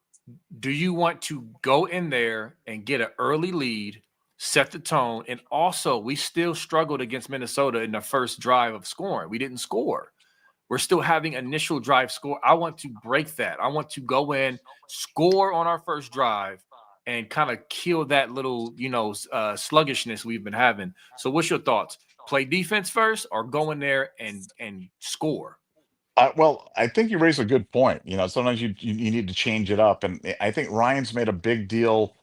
[SPEAKER 1] do you want to go in there and get an early lead, set the tone? And also, we still struggled against Minnesota in the first drive of scoring. We didn't score. We're still having initial drive score. I want to break that. I want to go in, score on our first drive, and kind of kill that little, sluggishness we've been having. So, what's your thoughts? Play defense first, or go in there and score?
[SPEAKER 2] Well, I think you raise a good point. Sometimes you need to change it up, and I think Ryan's made a big deal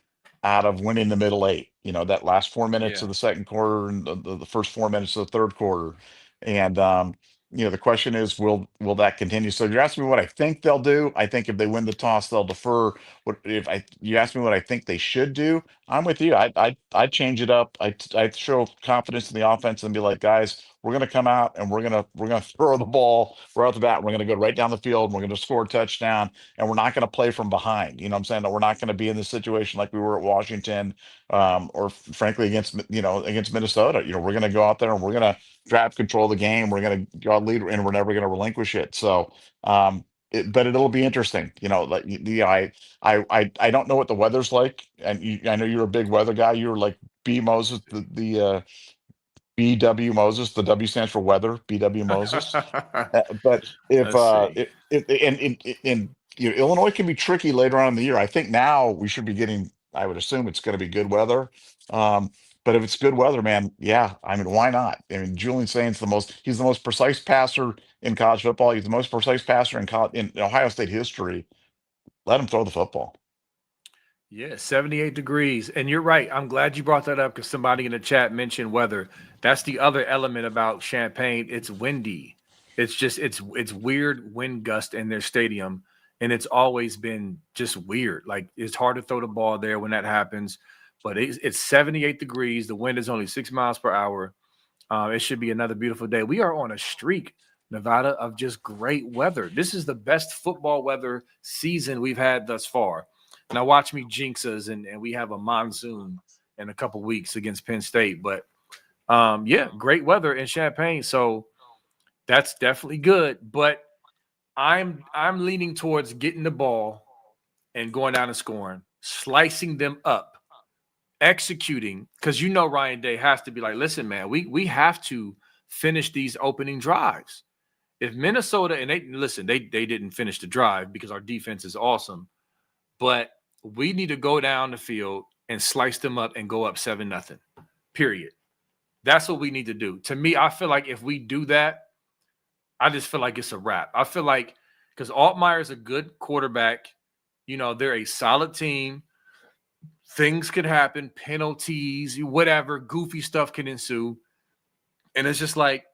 [SPEAKER 2] out of winning the middle eight. That last 4 minutes
[SPEAKER 1] Yeah.
[SPEAKER 2] of the second quarter and the first 4 minutes of the third quarter, and the question is, will that continue? So you're asking me what I think they'll do. I think if they win the toss, they'll defer. What if I you ask me what I think they should do? I'm with you. I change it up. I show confidence in the offense and be like, guys, we're going to come out and we're gonna throw the ball right off the bat. We're going to go right down the field. And we're going to score a touchdown, and we're not going to play from behind. You know what I'm saying? That we're not going to be in this situation like we were at Washington, or frankly against Minnesota. We're going to go out there and we're going to grab control of the game. We're going to go out lead, and we're never going to relinquish it. So. But it'll be interesting, like I don't know what the weather's like, and I know you're a big weather guy. You're like B Moses, the BW Moses. The W stands for weather. BW Moses. But if
[SPEAKER 1] Let's see.
[SPEAKER 2] Illinois can be tricky later on in the year. I think now we should be getting. I would assume it's going to be good weather. Um, but if it's good weather, man, yeah. I mean, why not? I mean, Julian Saint's he's the most precise passer in college football. He's the most precise passer in Ohio State history. Let him throw the football.
[SPEAKER 1] Yeah, 78 degrees. And you're right. I'm glad you brought that up because somebody in the chat mentioned weather. That's the other element about Champaign. It's windy. It's weird wind gust in their stadium. And it's always been just weird. Like it's hard to throw the ball there when that happens. But it's 78 degrees. The wind is only 6 miles per hour. It should be another beautiful day. We are on a streak, Nevada, of just great weather. This is the best football weather season we've had thus far. Now watch me jinx us, and we have a monsoon in a couple weeks against Penn State. But yeah, great weather in Champaign, so that's definitely good. But I'm leaning towards getting the ball and going down and scoring, slicing them up, executing, because Ryan Day has to be like, listen, man, we have to finish these opening drives. If Minnesota and they didn't finish the drive because our defense is awesome, but we need to go down the field and slice them up and go up 7-0. Period. That's what we need to do. To me, I feel like if we do that, I just feel like it's a wrap. I feel like because Altmaier is a good quarterback, they're a solid team. Things could happen, penalties, whatever, goofy stuff can ensue. And it's just like,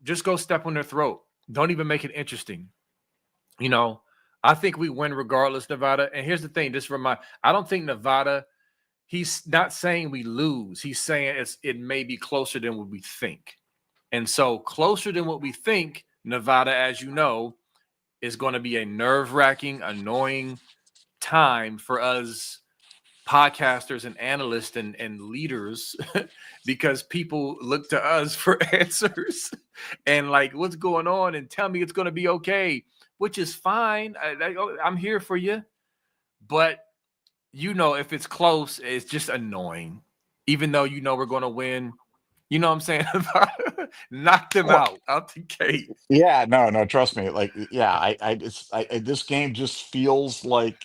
[SPEAKER 1] just go step on their throat. Don't even make it interesting. You know, I think we win regardless, Nevada. And here's the thing, I don't think Nevada, he's not saying we lose. He's saying it may be closer than what we think. And so closer than what we think, Nevada, as you know, is going to be a nerve-wracking, annoying time for us podcasters and analysts and leaders because people look to us for answers and like what's going on and tell me it's going to be okay, which is fine. I'm here for you. But if it's close, it's just annoying. Even though we're going to win, you know what I'm saying? Knock them
[SPEAKER 2] Well,
[SPEAKER 1] out the gate.
[SPEAKER 2] yeah, no, no, trust me. Like, yeah, this game just feels like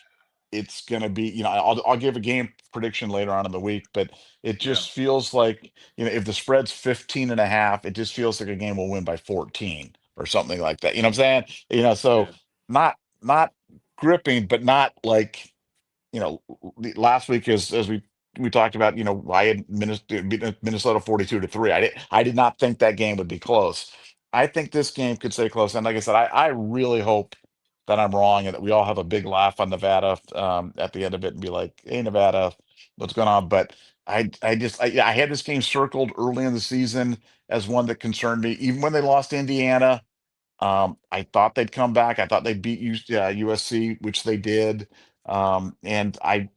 [SPEAKER 2] it's gonna be. I'll give a game prediction later on in the week, but it
[SPEAKER 1] Yeah,
[SPEAKER 2] just feels like, if the spread's 15 and a half, it just feels like a game will win by 14 or something like that. You know what I'm saying? So
[SPEAKER 1] yeah,
[SPEAKER 2] not gripping, but not like. last week, as we talked about, I had Minnesota 42-3. I did not think that game would be close. I think this game could stay close. And like I said, I really hope that I'm wrong and that we all have a big laugh on Nevada at the end of it and be like, "Hey, Nevada, what's going on?" But I had this game circled early in the season as one that concerned me, even when they lost to Indiana. I thought they'd come back. I thought they'd beat USC, which they did. And I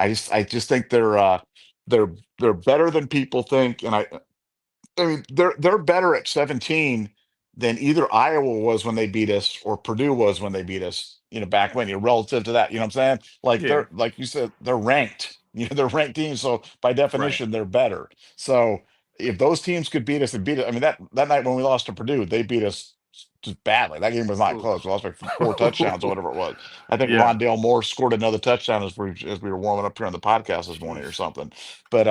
[SPEAKER 2] just think they're they're better than people think, and I mean, they're better at 17 than either Iowa was when they beat us or Purdue was when they beat us, back when, relative to that, you know what I'm saying? Like
[SPEAKER 1] Yeah,
[SPEAKER 2] they're like you said, they're ranked, they're ranked teams. So by
[SPEAKER 1] right.
[SPEAKER 2] definition, they're better. So if those teams could beat us and beat it, I mean, that night when we lost to Purdue, they beat us just badly. That game was not close. We
[SPEAKER 1] Oof.
[SPEAKER 2] lost by 4 touchdowns or whatever it was. I think
[SPEAKER 1] Yeah.
[SPEAKER 2] Rondale Moore scored another touchdown as we were warming up here on the podcast this morning or
[SPEAKER 1] Jeez.
[SPEAKER 2] something. But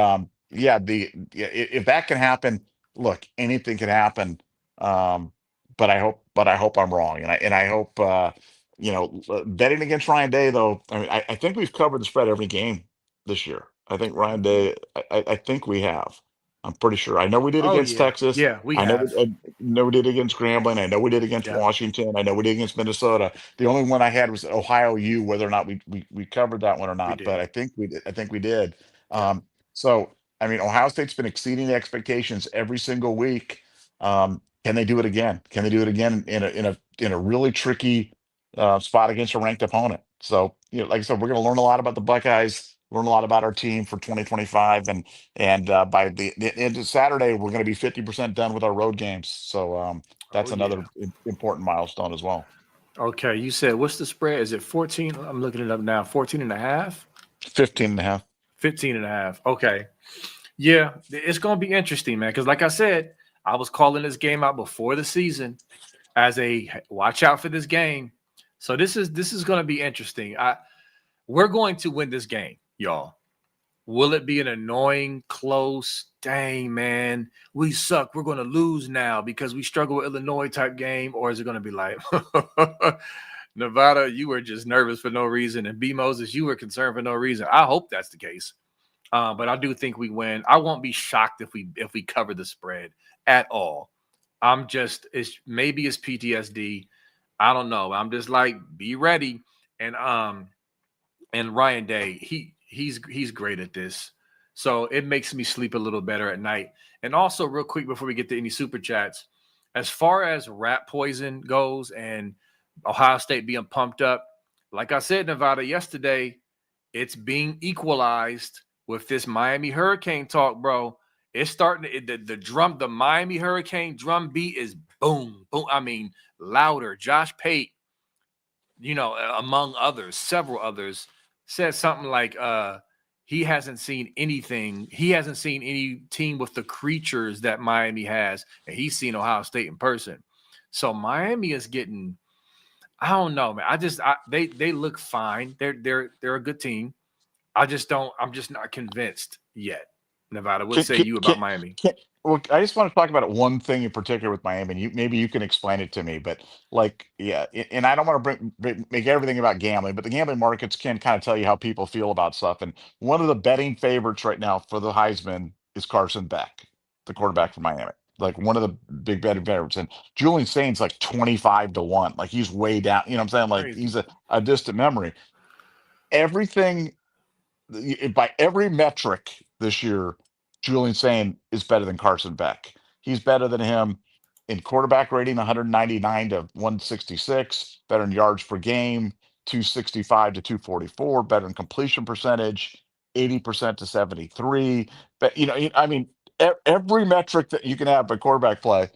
[SPEAKER 2] yeah, if that can happen, look, anything can happen. Um, but I hope I'm wrong, and I hope betting against Ryan Day though. I mean, I think we've covered the spread every game this year. I think Ryan
[SPEAKER 1] Mhm.
[SPEAKER 2] Day. I think we have. I'm pretty sure. I know we did
[SPEAKER 1] Oh
[SPEAKER 2] against
[SPEAKER 1] yeah,
[SPEAKER 2] Texas.
[SPEAKER 1] yeah. We
[SPEAKER 2] I know
[SPEAKER 1] have.
[SPEAKER 2] I know we did against Grambling. I know we did against
[SPEAKER 1] Yeah,
[SPEAKER 2] Washington. I know we did against Minnesota. The only one I had was Ohio U, whether or not we covered that one or
[SPEAKER 1] we
[SPEAKER 2] not. But
[SPEAKER 1] did.
[SPEAKER 2] I think we did. I think we did.
[SPEAKER 1] Yeah.
[SPEAKER 2] So I mean, Ohio State's been exceeding the expectations every single week. Can they do it again? Can they do it again in a really tricky spot against a ranked opponent? So, like I said, we're going to learn a lot about the Buckeyes, learn a lot about our team for 2025, and by the end of Saturday, we're going to be 50% done with our road games. So
[SPEAKER 1] Oh
[SPEAKER 2] that's
[SPEAKER 1] yeah.
[SPEAKER 2] another important milestone as well.
[SPEAKER 1] Okay, you said what's the spread? Is it 14? I'm looking it up now. 14 and a half?
[SPEAKER 2] 15 and a half.
[SPEAKER 1] 15 and a half. Okay. Yeah, it's going to be interesting, man. Because, like I said, I was calling this game out before the season as a watch out for this game. So this is going to be interesting. We're going to win this game, y'all. Will it be an annoying, close, dang, man, we suck. We're going to lose now because we struggle with Illinois type game? Or is it going to be like, Nevada, you were just nervous for no reason. And B. Moses, you were concerned for no reason. I hope that's the case. But I do think we win. I won't be shocked if we cover the spread at all. I'm just maybe it's PTSD. I don't know. I'm just like be ready. And Ryan Day, he's great at this. So it makes me sleep a little better at night. And also, real quick before we get to any super chats, as far as rat poison goes and Ohio State being pumped up, like I said, Nevada yesterday, it's being equalized with this Miami Hurricane talk, bro. It's starting to, the Miami Hurricane drum beat is boom, boom. I mean, louder. Josh Pate, among others, several others, said something like he hasn't seen anything. He hasn't seen any team with the creatures that Miami has, and he's seen Ohio State in person. So Miami is getting. I don't know, man. They look fine. They're a good team. I just don't. I'm just not convinced yet. Nevada, what
[SPEAKER 2] Can,
[SPEAKER 1] say
[SPEAKER 2] can,
[SPEAKER 1] you
[SPEAKER 2] can,
[SPEAKER 1] about Miami?
[SPEAKER 2] well, I just want to talk about one thing in particular with Miami, and maybe you can explain it to me. But like, yeah, and I don't want to make everything about gambling, but the gambling markets can kind of tell you how people feel about stuff. And one of the betting favorites right now for the Heisman is Carson Beck, the
[SPEAKER 1] Mhm.
[SPEAKER 2] quarterback from Miami. Like one of the big betting favorites, and Julian Saint's like 25-1. Like he's way down. You know what I'm saying? Like
[SPEAKER 1] Crazy.
[SPEAKER 2] he's a distant memory. Everything by every metric this year, Julian Sain is better than Carson Beck. He's better than him in quarterback rating, 199 to 166, better in yards per game, 265 to 244, better in completion percentage, 80% to 73. But I mean, every metric that you can have by quarterback play,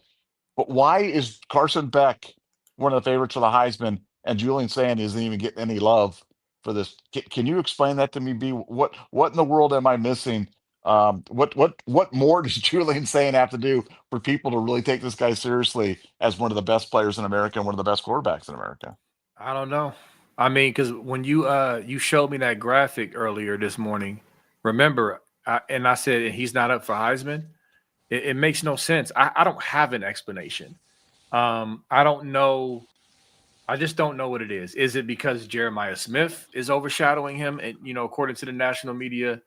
[SPEAKER 2] but why is Carson Beck one of the favorites for the Heisman and Julian Sand isn't even getting any love for this? Can you explain that to me? B, what in the world am I missing? What more does Julian Sand have to do for people to really take this guy seriously as one of the best players in America and one of the best quarterbacks in America?
[SPEAKER 1] I don't know. I mean, because when you showed me that graphic earlier this morning, remember, and I said he's not up for Heisman. It makes no sense. I don't have an explanation. I don't know. I just don't know what it is. Is it because Jeremiah Smith is overshadowing him? And according to the national media,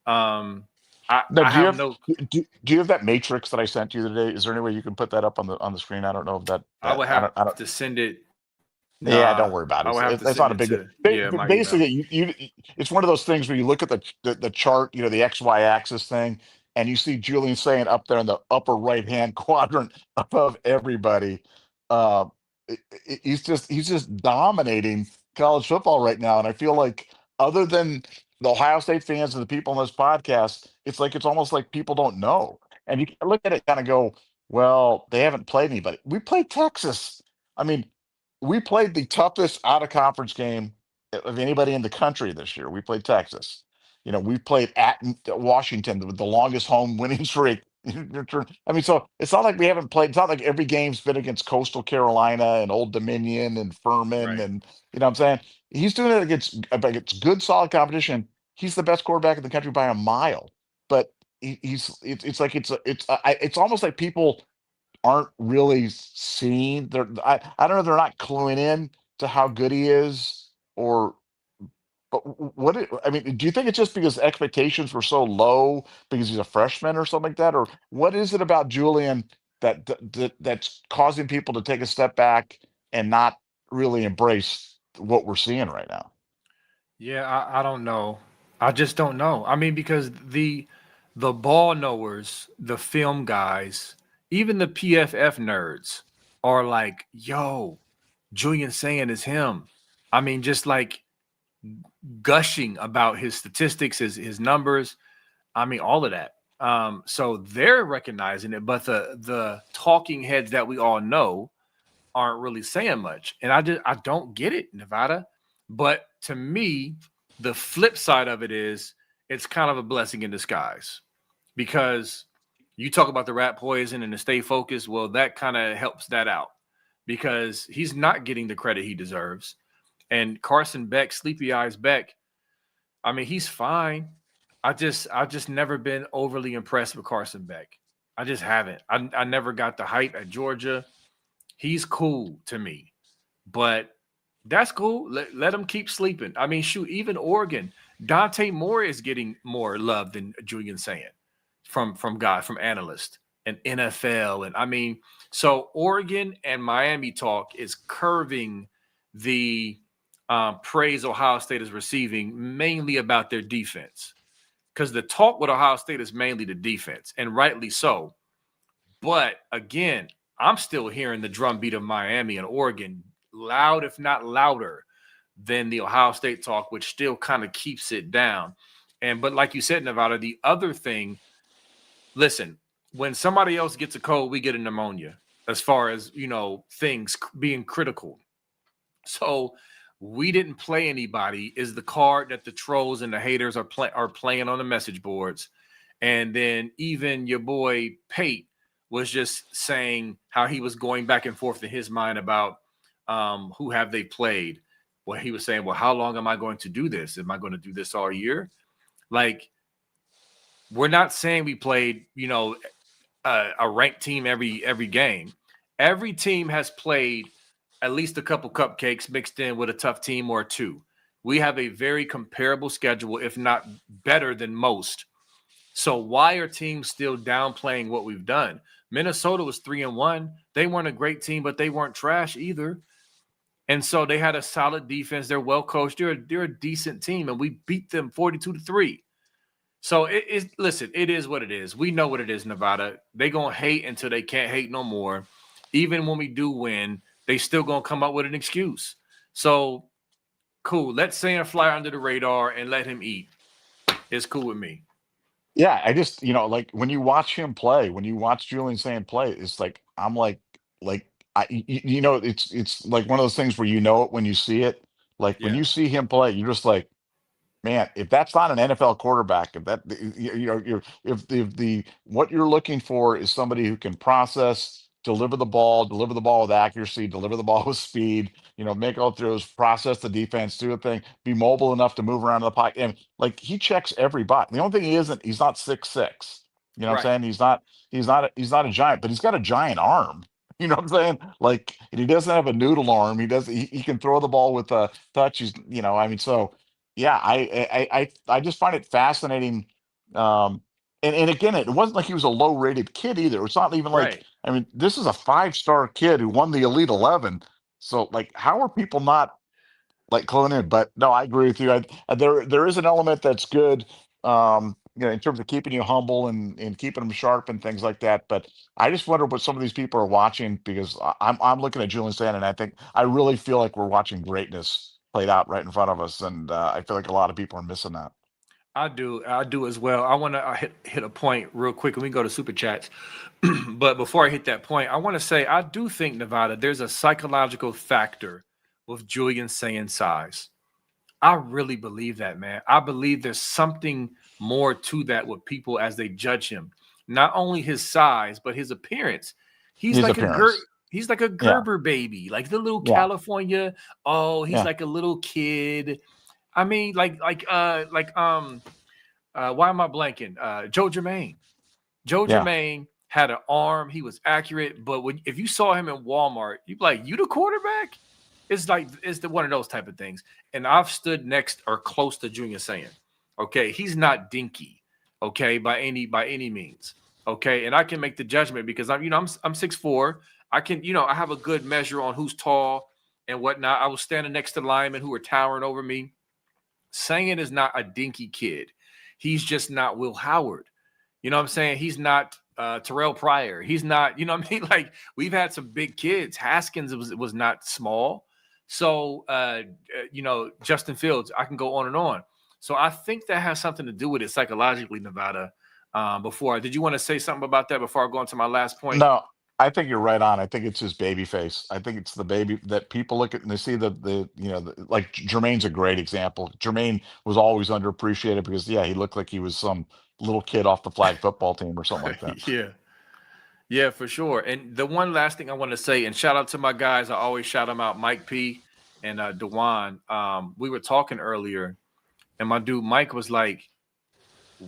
[SPEAKER 1] um,
[SPEAKER 2] Now,
[SPEAKER 1] I have no.
[SPEAKER 2] do you have that matrix that I sent you today? Is there any way you can put that up on the screen? I don't know if
[SPEAKER 1] I
[SPEAKER 2] that
[SPEAKER 1] would have
[SPEAKER 2] I
[SPEAKER 1] to
[SPEAKER 2] don't.
[SPEAKER 1] send it.
[SPEAKER 2] Yeah,
[SPEAKER 1] Nah,
[SPEAKER 2] don't worry
[SPEAKER 1] I
[SPEAKER 2] about
[SPEAKER 1] would
[SPEAKER 2] it.
[SPEAKER 1] have to
[SPEAKER 2] It's
[SPEAKER 1] send
[SPEAKER 2] not a
[SPEAKER 1] it
[SPEAKER 2] big deal.
[SPEAKER 1] to my email.
[SPEAKER 2] Basically, it's one of those things where you look at the chart, the XY axis thing, and you see Julian saying up there in the upper right hand quadrant above everybody. Uh, he's just dominating college football right now, and I feel like other than the Ohio State fans and the people on this podcast, it's almost like people don't know, and you look at it kind of go, well, they haven't played anybody. We played Texas. I mean, we played the toughest out of conference game of anybody in the country this year. We played Texas. We played at Washington with the longest home winning streak. I mean, so it's not like we haven't played. It's not like every game's been against Coastal Carolina and Old Dominion and Furman,
[SPEAKER 1] Right.
[SPEAKER 2] and what I'm saying, he's doing it against good, solid competition. He's the best quarterback in the country by a mile. But it's like it's almost like people aren't really seeing. I don't know. They're not cluing in to how good he is, or but I mean, do you think it's just because expectations were so low because he's a freshman or something like that, or what is it about Julian that's causing people to take a step back and not really embrace what we're seeing right now?
[SPEAKER 1] Yeah, I don't know. I just don't know. I mean, because the ball knowers, the film guys, even the PFF nerds are like, yo, Julian saying is him. I mean, just like gushing about his statistics, his numbers. I mean, all of that. So they're recognizing it, but the talking heads that we all know aren't really saying much. And I don't get it, Nevada. But to me, the flip side of it is it's kind of a blessing in disguise because you talk about the rat poison and the stay focused. Well, that kind of helps that out because he's not getting the credit he deserves. And Carson Beck, Sleepy Eyes Beck, I mean, he's fine. I just never been overly impressed with Carson Beck. I just haven't. I never got the hype at Georgia. He's cool to me, but that's cool. Let him keep sleeping. I mean, shoot, even Oregon, Dante Moore is getting more love than Julian saying from analysts and NFL. And I mean, so Oregon and Miami talk is curving the praise Ohio State is receiving mainly about their defense. Because the talk with Ohio State is mainly the defense, and rightly so. But again, I'm still hearing the drumbeat of Miami and Oregon loud, if not louder, than the Ohio State talk, which still kind of keeps it down. But like you said, Nevada, the other thing, listen, when somebody else gets a cold, we get a pneumonia. As far as things being critical, so we didn't play anybody is the card that the trolls and the haters are playing on the message boards. And then even your boy Pate was just saying how he was going back and forth in his mind about who have they played. Well, he was saying, well, how long am I going to do this? Am I going to do this all year? Like, we're not saying we played, a ranked team every game. Every team has played at least a couple cupcakes mixed in with a tough team or two. We have a very comparable schedule, if not better than most. So why are teams still downplaying what we've done? Minnesota was 3-1. They weren't a great team, but they weren't trash either. And so they had a solid defense. They're well coached. They're a decent team, and we beat them 42-3. So listen, it is what it is. We know what it is, Nevada. They gonna hate until they can't hate no more. Even when we do win, they still gonna come up with an excuse. So cool. Let Sam fly under the radar and let him eat. It's cool with me.
[SPEAKER 2] Yeah, I just, like when you watch him play, when you watch Julian Sand play, it's like I'm like it's like one of those things where you know it when you see it. Like when
[SPEAKER 1] Yeah.
[SPEAKER 2] you see him play, you're just like, man, if that's not an NFL quarterback, if that if the what you're looking for is somebody who can process, deliver the ball with accuracy, deliver the ball with speed, make all throws, process the defense, do a thing, be mobile enough to move around the pocket, and like he checks every box. The only thing he's not 6'6". You know what I'm
[SPEAKER 1] Right.
[SPEAKER 2] saying? He's not a giant, but he's got a giant arm. You know what I'm saying? Like, and he doesn't have a noodle arm. He can throw the ball with a touch. I mean, so yeah, I just find it fascinating. And again, it wasn't like he was a low rated kid either. It's not even like,
[SPEAKER 1] Right.
[SPEAKER 2] I mean, this is a 5-star kid who won the Elite 11. So like, how are people not like clone in? But no, I agree with you. There is an element that's good, in terms of keeping you humble and keeping them sharp and things like that. But I just wonder what some of these people are watching, because I'm looking at Julian Sand, and I really feel like we're watching greatness played out right in front of us, and I feel like a lot of people are missing that.
[SPEAKER 1] I do as well. I want to hit a point real quick, and we can go to super chats. But before I hit that point, I want to say I do think Nevada. There's a psychological factor with Julian saying size. I really believe that, man. I believe there's something more to that with people as they judge him. Not only his size, but his appearance. He's
[SPEAKER 2] His
[SPEAKER 1] like a
[SPEAKER 2] appearance,
[SPEAKER 1] he's like a
[SPEAKER 2] yeah,
[SPEAKER 1] Gerber baby, like the little
[SPEAKER 2] yeah,
[SPEAKER 1] California. Oh, he's
[SPEAKER 2] yeah,
[SPEAKER 1] like a little kid. I mean, why am I blanking? Joe Germain. Joe
[SPEAKER 2] yeah.
[SPEAKER 1] Germain had an arm. He was accurate, but if you saw him in Walmart, you'd be like, "You the quarterback?" It's like it's the one of those type of things. And I've stood next or close to Junior saying, "Okay, he's not dinky, okay, by any means, okay." And I can make the judgment because I'm 6'4". I can I have a good measure on who's tall and whatnot. I was standing next to linemen who were towering over me. Saying is not a dinky kid. He's just not Will Howard. You know what I'm saying? He's not Terrell Pryor. He's not, you know what I mean? Like we've had some big kids. Haskins was not small. So Justin Fields, I can go on and on. So I think that has something to do with it psychologically, Nevada. Before, did you want to say something about that before I go into my last point?
[SPEAKER 2] No, I think you're right on. I think it's his baby face. I think it's the baby that people look at and they see like Jermaine's a great example. Jermaine was always underappreciated because yeah, he looked like he was some little kid off the flag football team or something like that.
[SPEAKER 1] Yeah. Yeah, for sure. And the one last thing I want to say, and shout out to my guys, I always shout them out, Mike P and Dewan. We were talking earlier, and my dude Mike was like,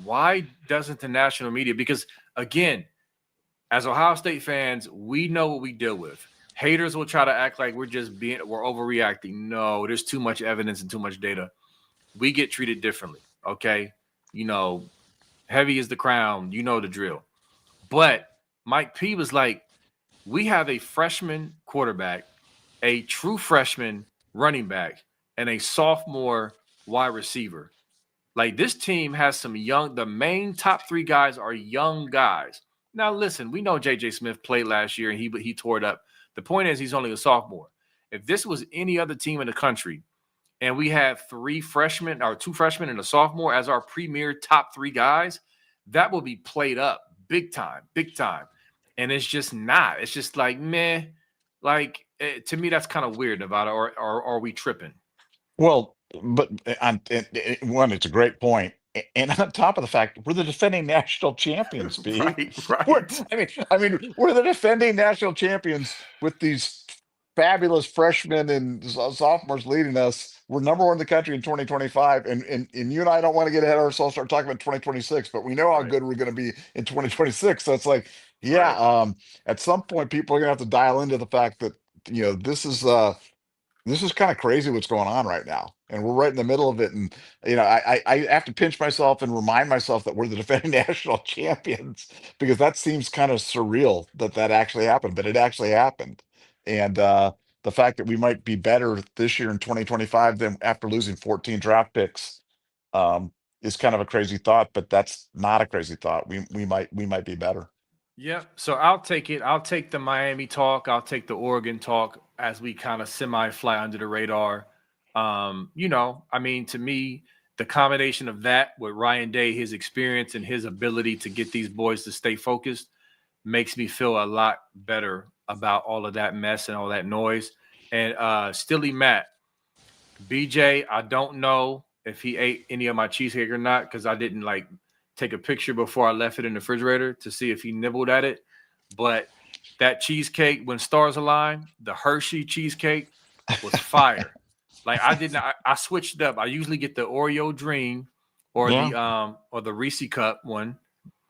[SPEAKER 1] why doesn't the national media? Because again, as Ohio State fans, we know what we deal with. Haters will try to act like we're overreacting. No, there's too much evidence and too much data. We get treated differently. Okay. You know, heavy is the crown, you know the drill. But Mike P was like, we have a freshman quarterback, a true freshman running back, and a sophomore wide receiver. Like this team has some the main top three guys are young guys. Now, listen, we know JJ Smith played last year and he tore it up. The point is, he's only a sophomore. If this was any other team in the country and we have three freshmen or two freshmen and a sophomore as our premier top three guys, that will be played up big time, big time. And it's just not. It's just like, meh. Like, to me, that's kind of weird, Nevada. Or are we tripping?
[SPEAKER 2] Well, but one, it's a great point. And on top of the fact, we're the defending national champions, B.
[SPEAKER 1] Right,
[SPEAKER 2] We're,
[SPEAKER 1] right,
[SPEAKER 2] we're the defending national champions with these fabulous freshmen and sophomores leading us. We're number one in the country in 2025, and you and I don't want to get ahead of ourselves, start talking about 2026, but we know how
[SPEAKER 1] right,
[SPEAKER 2] good we're going to be in 2026. So it's like, yeah,
[SPEAKER 1] right.
[SPEAKER 2] at some point, people are going to have to dial into the fact that this is kind of crazy what's going on right now, and we're right in the middle of it. And I have to pinch myself and remind myself that we're the defending national champions, because that seems kind of surreal that that actually happened, but it actually happened. And the fact that we might be better this year in 2025 than after losing 14 draft picks, um, is kind of a crazy thought, but that's not a crazy thought. We might be better.
[SPEAKER 1] Yep. So I'll take it. I'll take the Miami talk. I'll take the Oregon talk as we kind of semi fly under the radar. I mean, to me, the combination of that with Ryan Day, his experience and his ability to get these boys to stay focused makes me feel a lot better about all of that mess and all that noise. And Stilly Matt, BJ, I don't know if he ate any of my cheesecake or not because I didn't like take a picture before I left it in the refrigerator to see if he nibbled at it. But that cheesecake, when stars align, the Hershey cheesecake was fire. Like I didn't, I switched up. I usually get the Oreo Dream
[SPEAKER 2] Yeah,
[SPEAKER 1] or the Reese Cup one,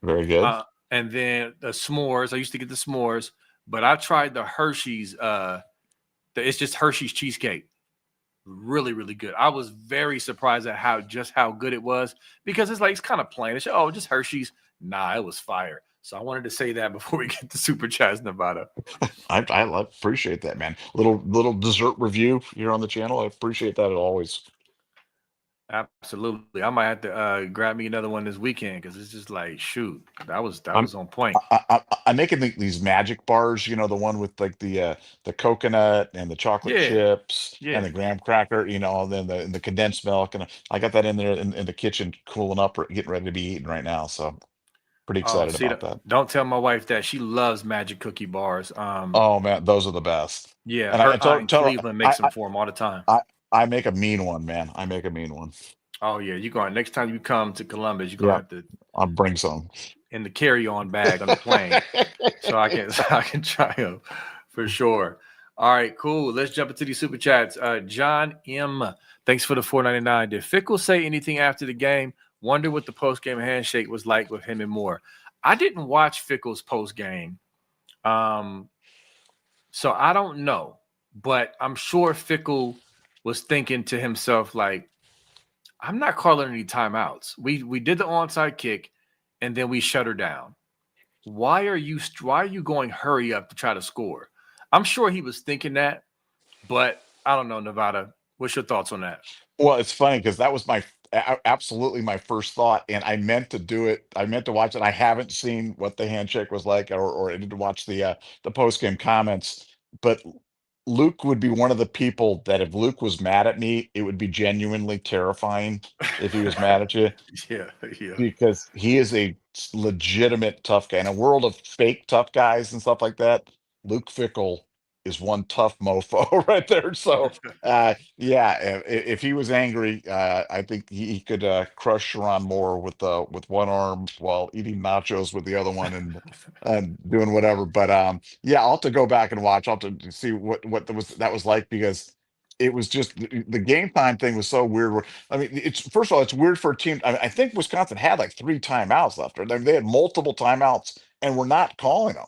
[SPEAKER 2] very good.
[SPEAKER 1] and then the s'mores. I used to get the s'mores, but I tried the Hershey's. It's just Hershey's cheesecake. Really, really good. I was very surprised at how good it was because it's kind of plain. It's just Hershey's. Nah, it was fire. So I wanted to say that before we get to super chats, Nevada.
[SPEAKER 2] Appreciate that, man. Little dessert review here on the channel. I appreciate that as always.
[SPEAKER 1] Absolutely. I might have to grab me another one this weekend because it's just like shoot, that
[SPEAKER 2] I'm
[SPEAKER 1] was on point.
[SPEAKER 2] I'm making these magic bars, the one with like the coconut and the chocolate
[SPEAKER 1] Yeah,
[SPEAKER 2] chips and
[SPEAKER 1] yeah.
[SPEAKER 2] the graham cracker, and then the condensed milk, and I got that in there in the kitchen cooling up, getting ready to be eaten right now. So pretty
[SPEAKER 1] Oh,
[SPEAKER 2] excited
[SPEAKER 1] see,
[SPEAKER 2] about that.
[SPEAKER 1] don't tell my wife that she loves magic cookie bars.
[SPEAKER 2] Oh man, those are the best.
[SPEAKER 1] Yeah,
[SPEAKER 2] And I
[SPEAKER 1] her
[SPEAKER 2] and
[SPEAKER 1] aunt
[SPEAKER 2] tell
[SPEAKER 1] in
[SPEAKER 2] tell
[SPEAKER 1] Cleveland makes them for him all the time.
[SPEAKER 2] I I make a mean one, man. I make a mean one.
[SPEAKER 1] Oh yeah, you're going next time you come to Columbus, you're gonna
[SPEAKER 2] Yeah,
[SPEAKER 1] have to
[SPEAKER 2] I'll bring some.
[SPEAKER 1] in the carry-on bag on the plane, so I can so I can try them for sure. All right, cool. Let's jump into these super chats. John M, thanks for the 4.99. Did Fickle say anything after the game? Wonder what the post game handshake was like with him and Moore. I didn't watch Fickle's post game, um, so I don't know, but I'm sure Fickle was thinking to himself like, I'm not calling any timeouts. We did the onside kick, and then we shut her down. Why are you going hurry up to try to score? I'm sure he was thinking that, but I don't know, Nevada. What's your thoughts on that?
[SPEAKER 2] Well, it's funny because that was absolutely my first thought, and I meant to do it. I meant to watch it. I haven't seen what the handshake was like, or I didn't watch the post game comments. But Luke would be one of the people that if Luke was mad at me, it would be genuinely terrifying if he was mad at you,
[SPEAKER 1] Yeah, yeah,
[SPEAKER 2] because he is a legitimate tough guy. In a world of fake tough guys and stuff like that, Luke Fickle is one tough mofo right there. So, yeah, if he was angry, I think he could crush Sharon Moore with one arm while eating nachos with the other one, and doing whatever. But yeah, I'll have to go back and watch. I'll have to see what that was like, because it was just the game time thing was so weird. I mean, it's first of all, it's weird for a team. I think Wisconsin had like three timeouts left, or they had multiple timeouts, and we're not calling them.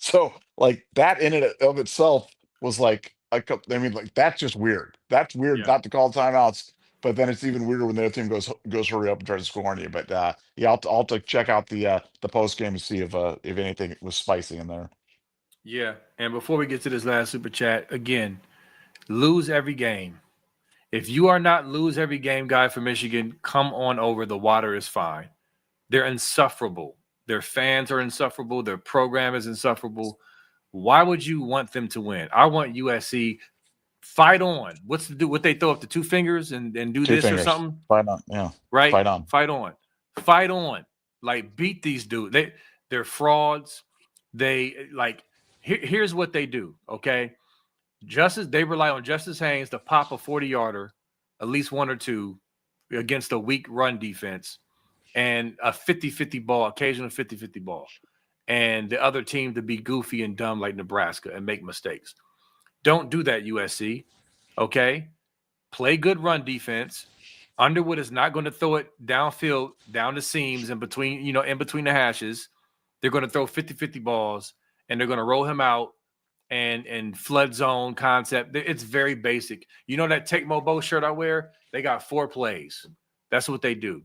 [SPEAKER 2] So, like, that in and of itself was like, I mean, like, that's just weird. That's weird
[SPEAKER 1] yeah,
[SPEAKER 2] not to call timeouts. But then it's even weirder when the other team goes hurry up and tries to score on you. But yeah, I'll have to check out the post game and see if anything was spicy in there.
[SPEAKER 1] yeah. And before we get to this last super chat, again, lose every game. If you are not lose every game guy for Michigan, come on over. The water is fine. They're insufferable. Their fans are insufferable. Their program is insufferable. Why would you want them to win? I want USC fight on. What's to do? What they throw up the two fingers and do
[SPEAKER 2] Two
[SPEAKER 1] this or
[SPEAKER 2] fingers.
[SPEAKER 1] something,
[SPEAKER 2] Fight on. Yeah.
[SPEAKER 1] right?
[SPEAKER 2] Fight on.
[SPEAKER 1] Fight on, fight on. Like beat these dudes. They're frauds. They like here's what they do. Okay, Justice they rely on Justice Haynes to pop a 40-yarder, at least one or two against a weak run defense and a 50-50 ball, occasional 50-50 ball, and the other team to be goofy and dumb like Nebraska and make mistakes. Don't do that, USC. Okay? Play good run defense. Underwood is not going to throw it downfield, down the seams in between, in between the hashes. They're going to throw 50-50 balls and they're going to roll him out and flood zone concept. It's very basic. You know that Take Mobo shirt I wear? They got 4 plays. That's what they do.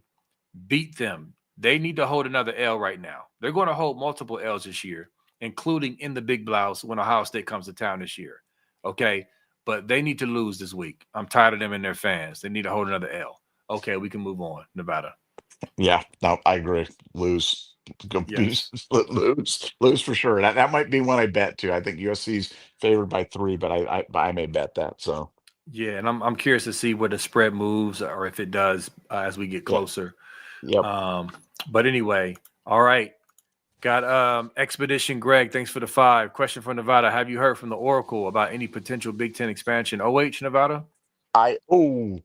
[SPEAKER 1] Beat them. They need to hold another L right now. They're going to hold multiple L's this year, including in the big blouse when Ohio State comes to town this year. Okay. But they need to lose this week. I'm tired of them and their fans. They need to hold another L. Okay, we can move on, Nevada.
[SPEAKER 2] Yeah, no, I agree. Lose. Go
[SPEAKER 1] Yes.
[SPEAKER 2] lose for sure. That might be one I bet too. I think USC's favored by 3, but I may bet that. So
[SPEAKER 1] Yeah, and I'm curious to see where the spread moves or if it does as we get
[SPEAKER 2] yeah,
[SPEAKER 1] closer.
[SPEAKER 2] yep.
[SPEAKER 1] Um, but anyway, all right. Got Expedition Greg. Thanks for the 5. Question for Nevada. Have you heard from the Oracle about any potential Big Ten expansion? OH Nevada?
[SPEAKER 2] I oh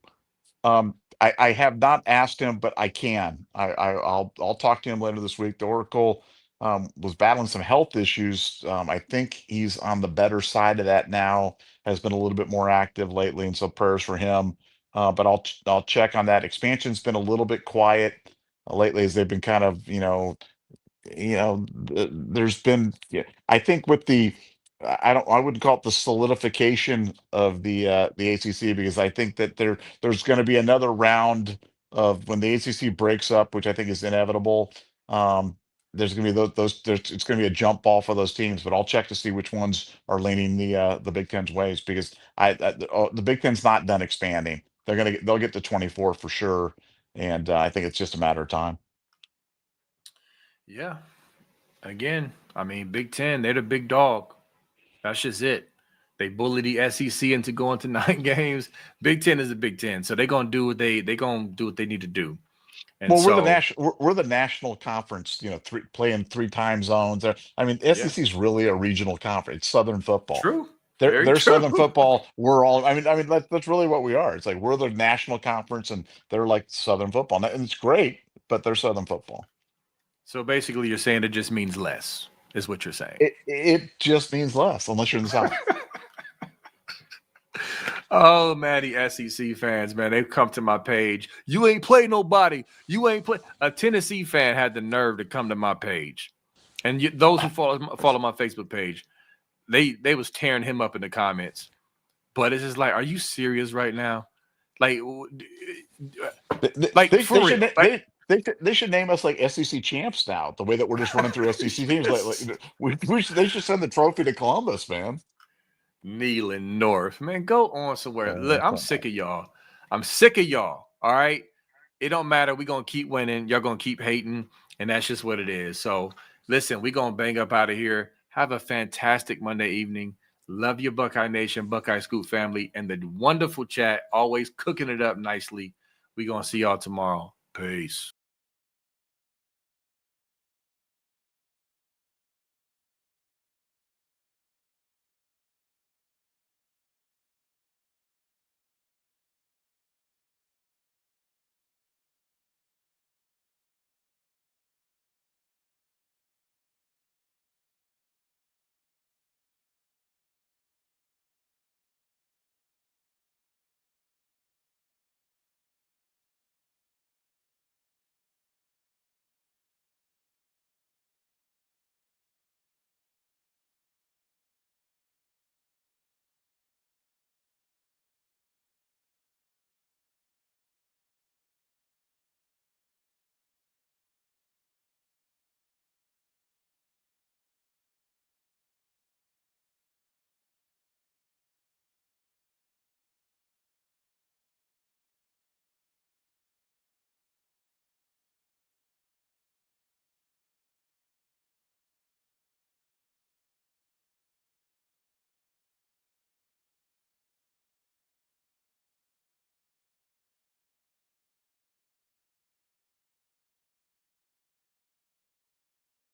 [SPEAKER 2] I have not asked him, but I can. I'll talk to him later this week. The Oracle was battling some health issues. I think he's on the better side of that now. Has been a little bit more active lately, and so prayers for him. But I'll check on that. Expansion's been a little bit quiet lately, as they've been kind of there's been, yeah, I think with I wouldn't call it the solidification of the ACC, because I think that there's going to be another round of when the ACC breaks up, which I think is inevitable. Um, there's going to be it's going to be a jump ball for those teams, but I'll check to see which ones are leaning the Big Ten's ways, because the Big Ten's not done expanding. They'll get to 24 for sure, and I think it's just a matter of time.
[SPEAKER 1] Yeah. Again, I mean, Big Ten, they're the big dog. That's just it. They bully the SEC into going to 9 games. Big Ten is the Big Ten, so they're gonna do what they gonna do what they need to do. And
[SPEAKER 2] Well,
[SPEAKER 1] so,
[SPEAKER 2] we're the national conference, playing three time zones. I mean, the
[SPEAKER 1] yeah,
[SPEAKER 2] SEC is really a regional conference. It's Southern football.
[SPEAKER 1] true,
[SPEAKER 2] They're
[SPEAKER 1] very
[SPEAKER 2] they're Southern
[SPEAKER 1] true.
[SPEAKER 2] football. We're all. I mean, that's really what we are. It's like we're the national conference, and they're like Southern football, and it's great, but they're Southern football.
[SPEAKER 1] So basically, you're saying it just means less, is what you're saying.
[SPEAKER 2] It just means less, unless you're in the South.
[SPEAKER 1] Oh man, the SEC fans, man, they've come to my page. You ain't play nobody. You ain't play. A Tennessee fan had the nerve to come to my page, and those who follow my Facebook page, they was tearing him up in the comments. But it's just like, are you serious right now? Like,
[SPEAKER 2] They,
[SPEAKER 1] like
[SPEAKER 2] they
[SPEAKER 1] for
[SPEAKER 2] should
[SPEAKER 1] real? Like,
[SPEAKER 2] they should name us like SEC champs now. The way that we're just running through SEC teams, they should send the trophy to Columbus, man.
[SPEAKER 1] Kneeling North, man, go on somewhere. Look, I'm sick of y'all. I'm sick of y'all. All right, it don't matter. We're gonna keep winning. Y'all gonna keep hating, and that's just what it is. So listen, we're gonna bang up out of here. Have a fantastic Monday evening. Love you, Buckeye Nation, Buckeye Scoop family, and the wonderful chat. Always cooking it up nicely. We're gonna see y'all tomorrow. Peace.